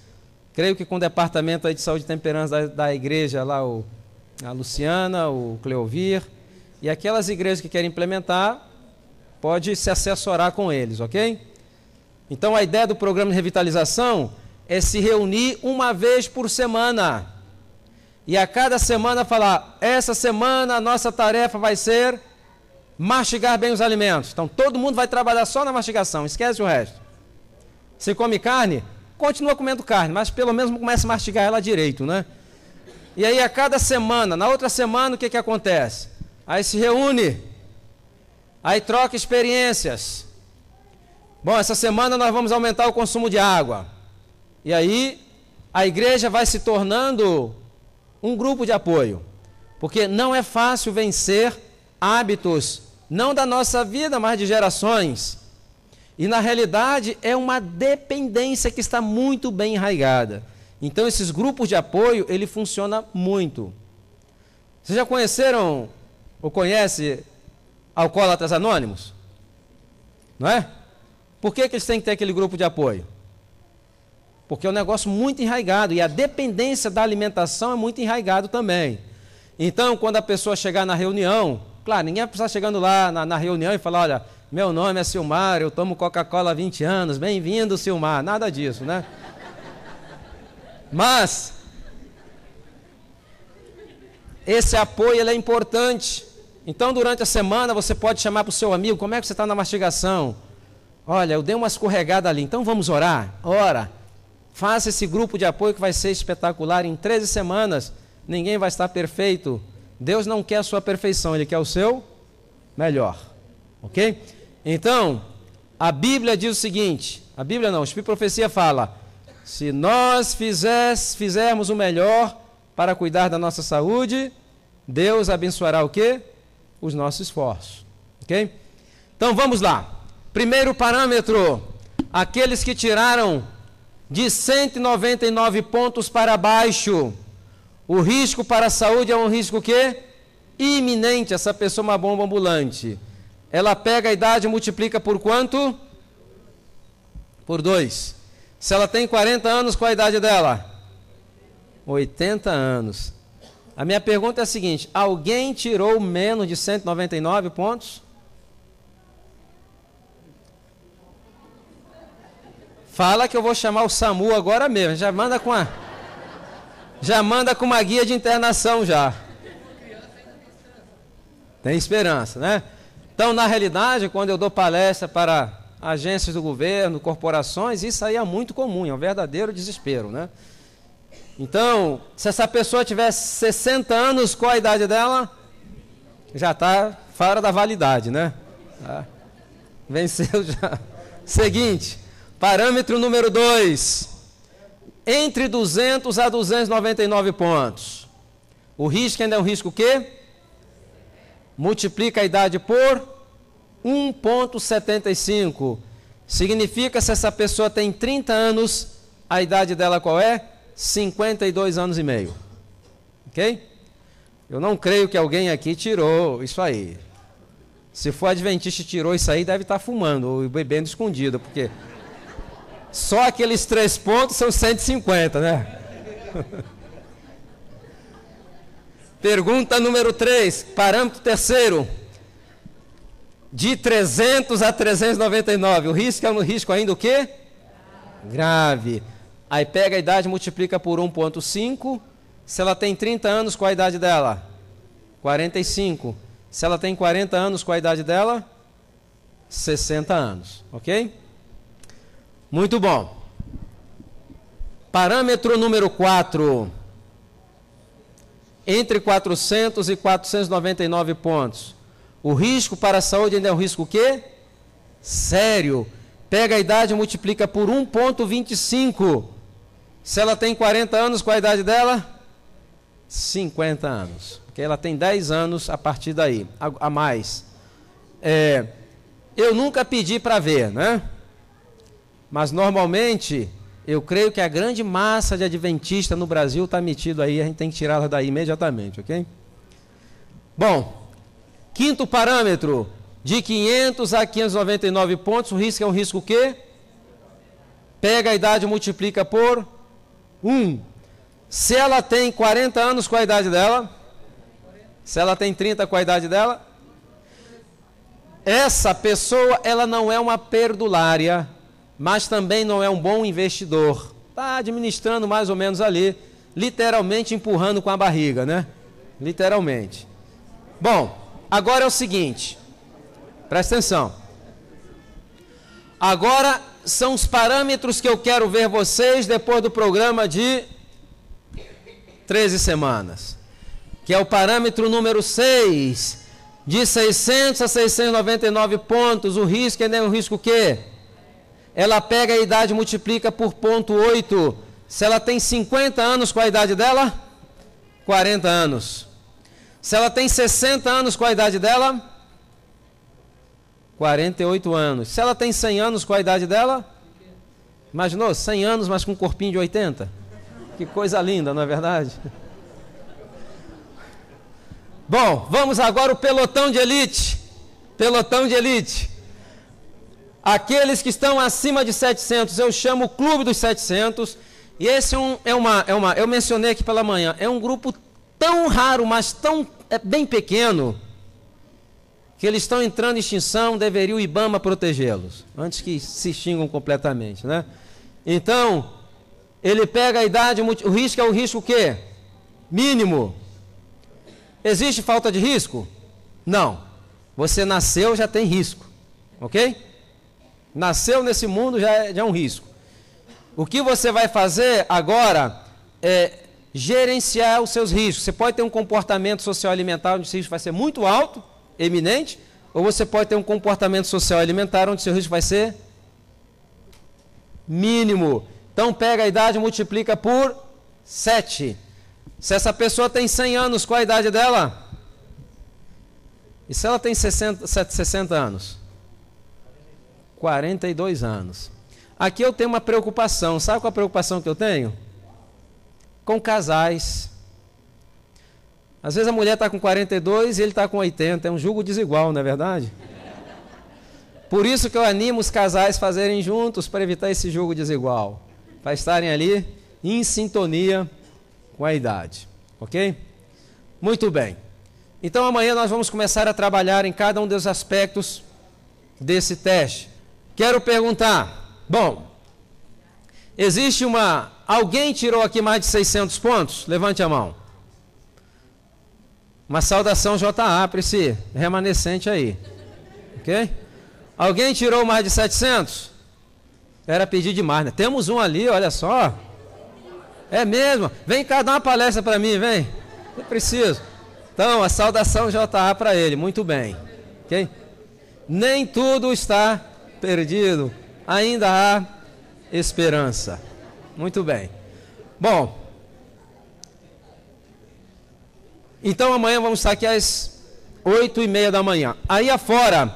Creio que com o departamento aí de saúde e temperança da igreja, lá a Luciana, o Cleovir, e aquelas igrejas que querem implementar, pode se assessorar com eles, ok? Então, a ideia do programa de revitalização é se reunir uma vez por semana. E a cada semana falar, essa semana a nossa tarefa vai ser mastigar bem os alimentos. Então, todo mundo vai trabalhar só na mastigação, esquece o resto. Se come carne, continua comendo carne, mas pelo menos começa a mastigar ela direito, né? E aí, a cada semana, na outra semana, o que acontece? Aí se reúne, aí troca experiências. Bom, essa semana nós vamos aumentar o consumo de água. E aí, a igreja vai se tornando um grupo de apoio. Porque não é fácil vencer hábitos, não da nossa vida, mas de gerações. E na realidade é uma dependência que está muito bem enraizada. Então esses grupos de apoio, ele funciona muito. Vocês já conheceram ou conhecem Alcoólatras Anônimos? Não é? Por que eles têm que ter aquele grupo de apoio? Porque é um negócio muito enraizado e a dependência da alimentação é muito enraizado também. Então, quando a pessoa chegar na reunião, claro, ninguém vai precisar chegando lá na reunião e falar, olha, meu nome é Silmar, eu tomo Coca-Cola há 20 anos, bem-vindo, Silmar. Nada disso, né? Mas, esse apoio ele é importante. Então, durante a semana, você pode chamar para o seu amigo, como é que você está na mastigação? Olha, eu dei uma escorregada ali, então vamos orar? Ora, faça esse grupo de apoio que vai ser espetacular. Em 13 semanas, ninguém vai estar perfeito. Deus não quer a sua perfeição, Ele quer o seu melhor. Ok? Então, a Bíblia diz o seguinte, a Bíblia não, o Espírito de Profecia fala, se nós fizermos o melhor para cuidar da nossa saúde, Deus abençoará o quê? Os nossos esforços. Ok? Então, vamos lá. Primeiro parâmetro, aqueles que tiraram de 199 pontos para baixo, o risco para a saúde é um risco que iminente. Essa pessoa é uma bomba ambulante. Ela pega a idade e multiplica por quanto? Por 2. Se ela tem 40 anos, qual a idade dela? 80 anos. A minha pergunta é a seguinte, alguém tirou menos de 199 pontos? Fala que eu vou chamar o SAMU agora mesmo. Já manda com uma guia de internação já. Tem esperança, né? Então, na realidade, quando eu dou palestra para agências do governo, corporações, isso aí é muito comum, é um verdadeiro desespero, né? Então, se essa pessoa tiver 60 anos, qual a idade dela? Já está fora da validade, né? Venceu já. Seguinte, parâmetro número 2. Entre 200 a 299 pontos. O risco ainda é um risco o quê? Multiplica a idade por 1,75. Significa, se essa pessoa tem 30 anos, a idade dela qual é? 52 anos e meio. Ok? Eu não creio que alguém aqui tirou isso aí. Se for adventista e tirou isso aí, deve estar fumando ou bebendo escondido, porque só aqueles 3 pontos são 150, né? Pergunta número 3, parâmetro terceiro. De 300 a 399, o risco é um risco ainda o quê? Grave. Aí pega a idade e multiplica por 1,5. Se ela tem 30 anos, qual a idade dela? 45. Se ela tem 40 anos, qual a idade dela? 60 anos. Ok? Muito bom. Parâmetro número 4. Entre 400 e 499 pontos. O risco para a saúde ainda é um risco o quê? Sério. Pega a idade e multiplica por 1,25. Se ela tem 40 anos, qual a idade dela? 50 anos. Porque ela tem 10 anos a partir daí, a mais. Eu nunca pedi para ver, né? Mas normalmente, eu creio que a grande massa de adventistas no Brasil está metido aí, a gente tem que tirá-la daí imediatamente, ok? Bom, quinto parâmetro, de 500 a 599 pontos, o risco é um risco o quê? Pega a idade e multiplica por 1. Se ela tem 40 anos, qual a idade dela? Se ela tem 30, qual a idade dela? Essa pessoa, ela não é uma perdulária, mas também não é um bom investidor. Está administrando mais ou menos ali, literalmente empurrando com a barriga, né? Literalmente. Bom, agora é o seguinte, presta atenção. Agora são os parâmetros que eu quero ver vocês depois do programa de 13 semanas. Que é o parâmetro número 6, de 600 a 699 pontos, o risco é um risco o quê? Ela pega a idade e multiplica por 0,8. Se ela tem 50 anos, qual a idade dela? 40 anos. Se ela tem 60 anos, qual a idade dela? 48 anos. Se ela tem 100 anos, qual a idade dela? Imaginou? 100 anos, mas com um corpinho de 80? Que coisa linda, não é verdade? Bom, vamos agora ao pelotão de elite. Pelotão de elite. Aqueles que estão acima de 700, eu chamo o Clube dos 700. E esse eu mencionei aqui pela manhã, é um grupo tão raro, mas bem pequeno, que eles estão entrando em extinção, deveria o IBAMA protegê-los, antes que se extingam completamente, né? Então, ele pega a idade, o risco é o risco o quê? Mínimo. Existe falta de risco? Não. Você nasceu, já tem risco, ok? Nasceu nesse mundo, já é um risco. O que você vai fazer agora é gerenciar os seus riscos. Você pode ter um comportamento social alimentar onde o risco vai ser muito alto, eminente, ou você pode ter um comportamento social alimentar onde o seu risco vai ser mínimo. Então pega a idade e multiplica por 7. Se essa pessoa tem 100 anos, qual a idade dela? E se ela tem 60 anos? 42 anos. Aqui eu tenho uma preocupação. Sabe qual a preocupação que eu tenho? Com casais. Às vezes a mulher está com 42 e ele está com 80. É um julgo desigual, não é verdade? Por isso que eu animo os casais a fazerem juntos para evitar esse julgo desigual. Para estarem ali em sintonia com a idade. Ok? Muito bem. Então amanhã nós vamos começar a trabalhar em cada um dos aspectos desse teste. Quero perguntar, bom, existe alguém tirou aqui mais de 600 pontos? Levante a mão. Uma saudação JA para esse remanescente aí. Ok? Alguém tirou mais de 700? Era pedir demais, né? Temos um ali, olha só. É mesmo? Vem cá dar uma palestra para mim, vem. Eu preciso. Então, a saudação JA para ele. Muito bem. Ok? Nem tudo está perdido. Ainda há esperança. Muito bem. Bom. Então, amanhã vamos estar aqui às 8h30 da manhã. Aí afora,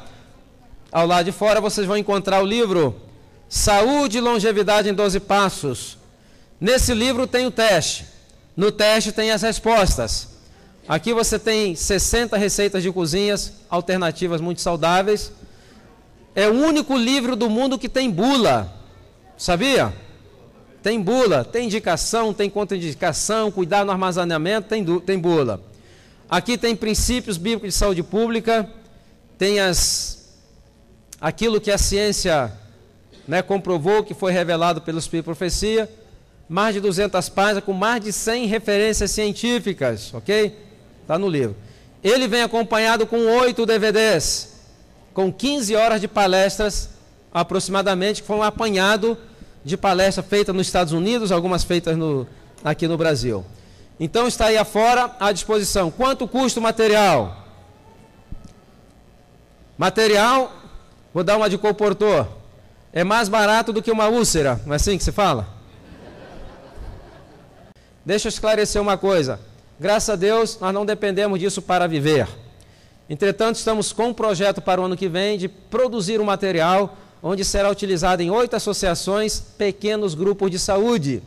ao lado de fora, vocês vão encontrar o livro Saúde e Longevidade em 12 Passos. Nesse livro tem o teste. No teste tem as respostas. Aqui você tem 60 receitas de cozinhas alternativas muito saudáveis. É o único livro do mundo que tem bula. Sabia? Tem bula, tem indicação, tem contraindicação, cuidar no armazenamento, tem bula. Aqui tem princípios bíblicos de saúde pública, tem aquilo que a ciência, né, comprovou, que foi revelado pelo Espírito de Profecia, mais de 200 páginas, com mais de 100 referências científicas, ok? Está no livro. Ele vem acompanhado com 8 DVDs, com 15 horas de palestras, aproximadamente, que foi um apanhado de palestra feita nos Estados Unidos, algumas feitas aqui no Brasil. Então está aí afora à disposição. Quanto custa o material? Material, vou dar uma de colportor, é mais barato do que uma úlcera, não é assim que se fala? deixa eu esclarecer uma coisa. Graças a Deus, nós não dependemos disso para viver. Entretanto, estamos com um projeto para o ano que vem de produzir um material onde será utilizado em 8 associações, pequenos grupos de saúde.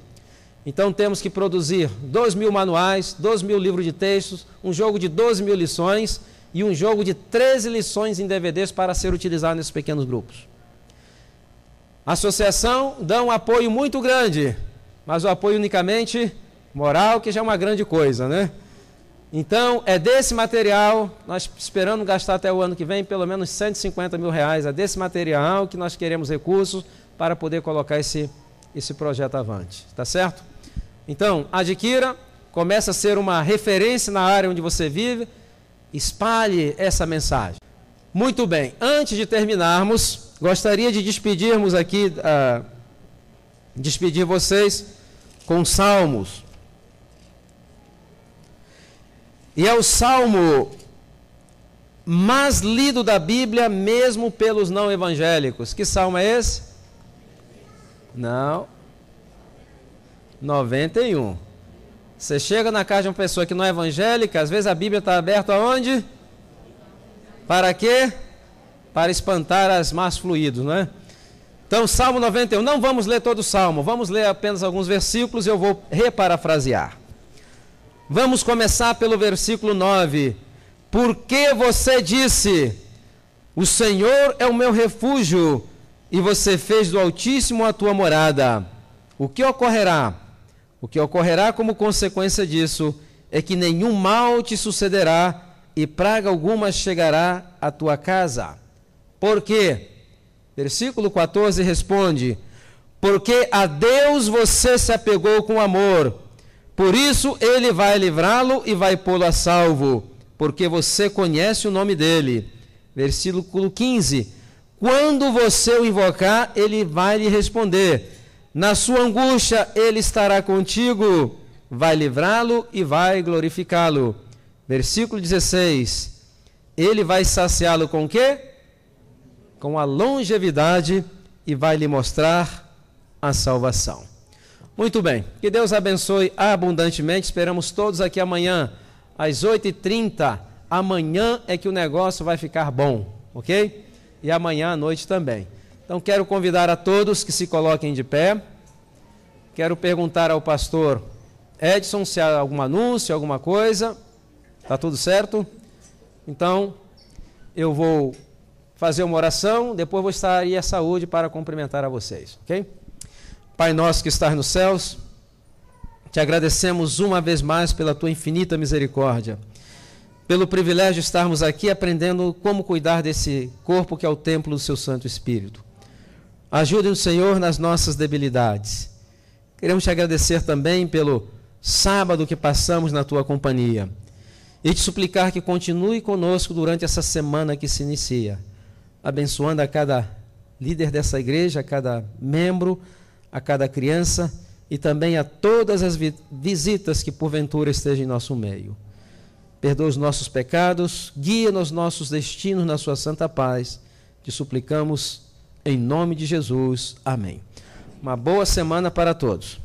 Então temos que produzir 2.000 manuais, 2.000 livros de textos, um jogo de 12.000 lições e um jogo de 13 lições em DVDs para ser utilizado nesses pequenos grupos. A associação dá um apoio muito grande, mas o apoio unicamente moral, que já é uma grande coisa, né? Então, é desse material, nós esperamos gastar até o ano que vem pelo menos R$150 mil, é desse material que nós queremos recursos para poder colocar esse projeto avante, tá certo? Então, adquira, comece a ser uma referência na área onde você vive, espalhe essa mensagem. Muito bem, antes de terminarmos, gostaria de despedirmos aqui, despedir vocês com salmos. E é o salmo mais lido da Bíblia, mesmo pelos não evangélicos. Que salmo é esse? Não. 91. Você chega na casa de uma pessoa que não é evangélica, às vezes a Bíblia está aberta aonde? Para quê? Para espantar as más fluídos, não é? Então, Salmo 91. Não vamos ler todo o salmo, vamos ler apenas alguns versículos e eu vou reparafrasear. Vamos começar pelo versículo 9. Porque você disse, o Senhor é o meu refúgio, e você fez do Altíssimo a tua morada. O que ocorrerá? O que ocorrerá como consequência disso é que nenhum mal te sucederá e praga alguma chegará à tua casa. Por quê? Versículo 14 responde, porque a Deus você se apegou com amor, por isso ele vai livrá-lo e vai pô-lo a salvo, porque você conhece o nome dele. Versículo 15, quando você o invocar, ele vai lhe responder, na sua angústia ele estará contigo, vai livrá-lo e vai glorificá-lo. Versículo 16, ele vai saciá-lo com o quê? Com a longevidade e vai lhe mostrar a salvação. Muito bem, que Deus abençoe abundantemente, esperamos todos aqui amanhã, às 8h30, amanhã é que o negócio vai ficar bom, ok? E amanhã à noite também. Então quero convidar a todos que se coloquem de pé, quero perguntar ao pastor Edson se há algum anúncio, alguma coisa, está tudo certo? Então eu vou fazer uma oração, depois vou estar aí a saúde para cumprimentar a vocês, ok? Pai nosso que estás nos céus, te agradecemos uma vez mais pela tua infinita misericórdia, pelo privilégio de estarmos aqui aprendendo como cuidar desse corpo que é o templo do seu Santo Espírito. Ajude-nos, Senhor, nas nossas debilidades. Queremos te agradecer também pelo sábado que passamos na tua companhia e te suplicar que continue conosco durante essa semana que se inicia, abençoando a cada líder dessa igreja, a cada membro, a cada criança e também a todas as visitas que porventura estejam em nosso meio. Perdoa os nossos pecados, guia nos nossos destinos na sua santa paz. Te suplicamos em nome de Jesus. Amém. Uma boa semana para todos.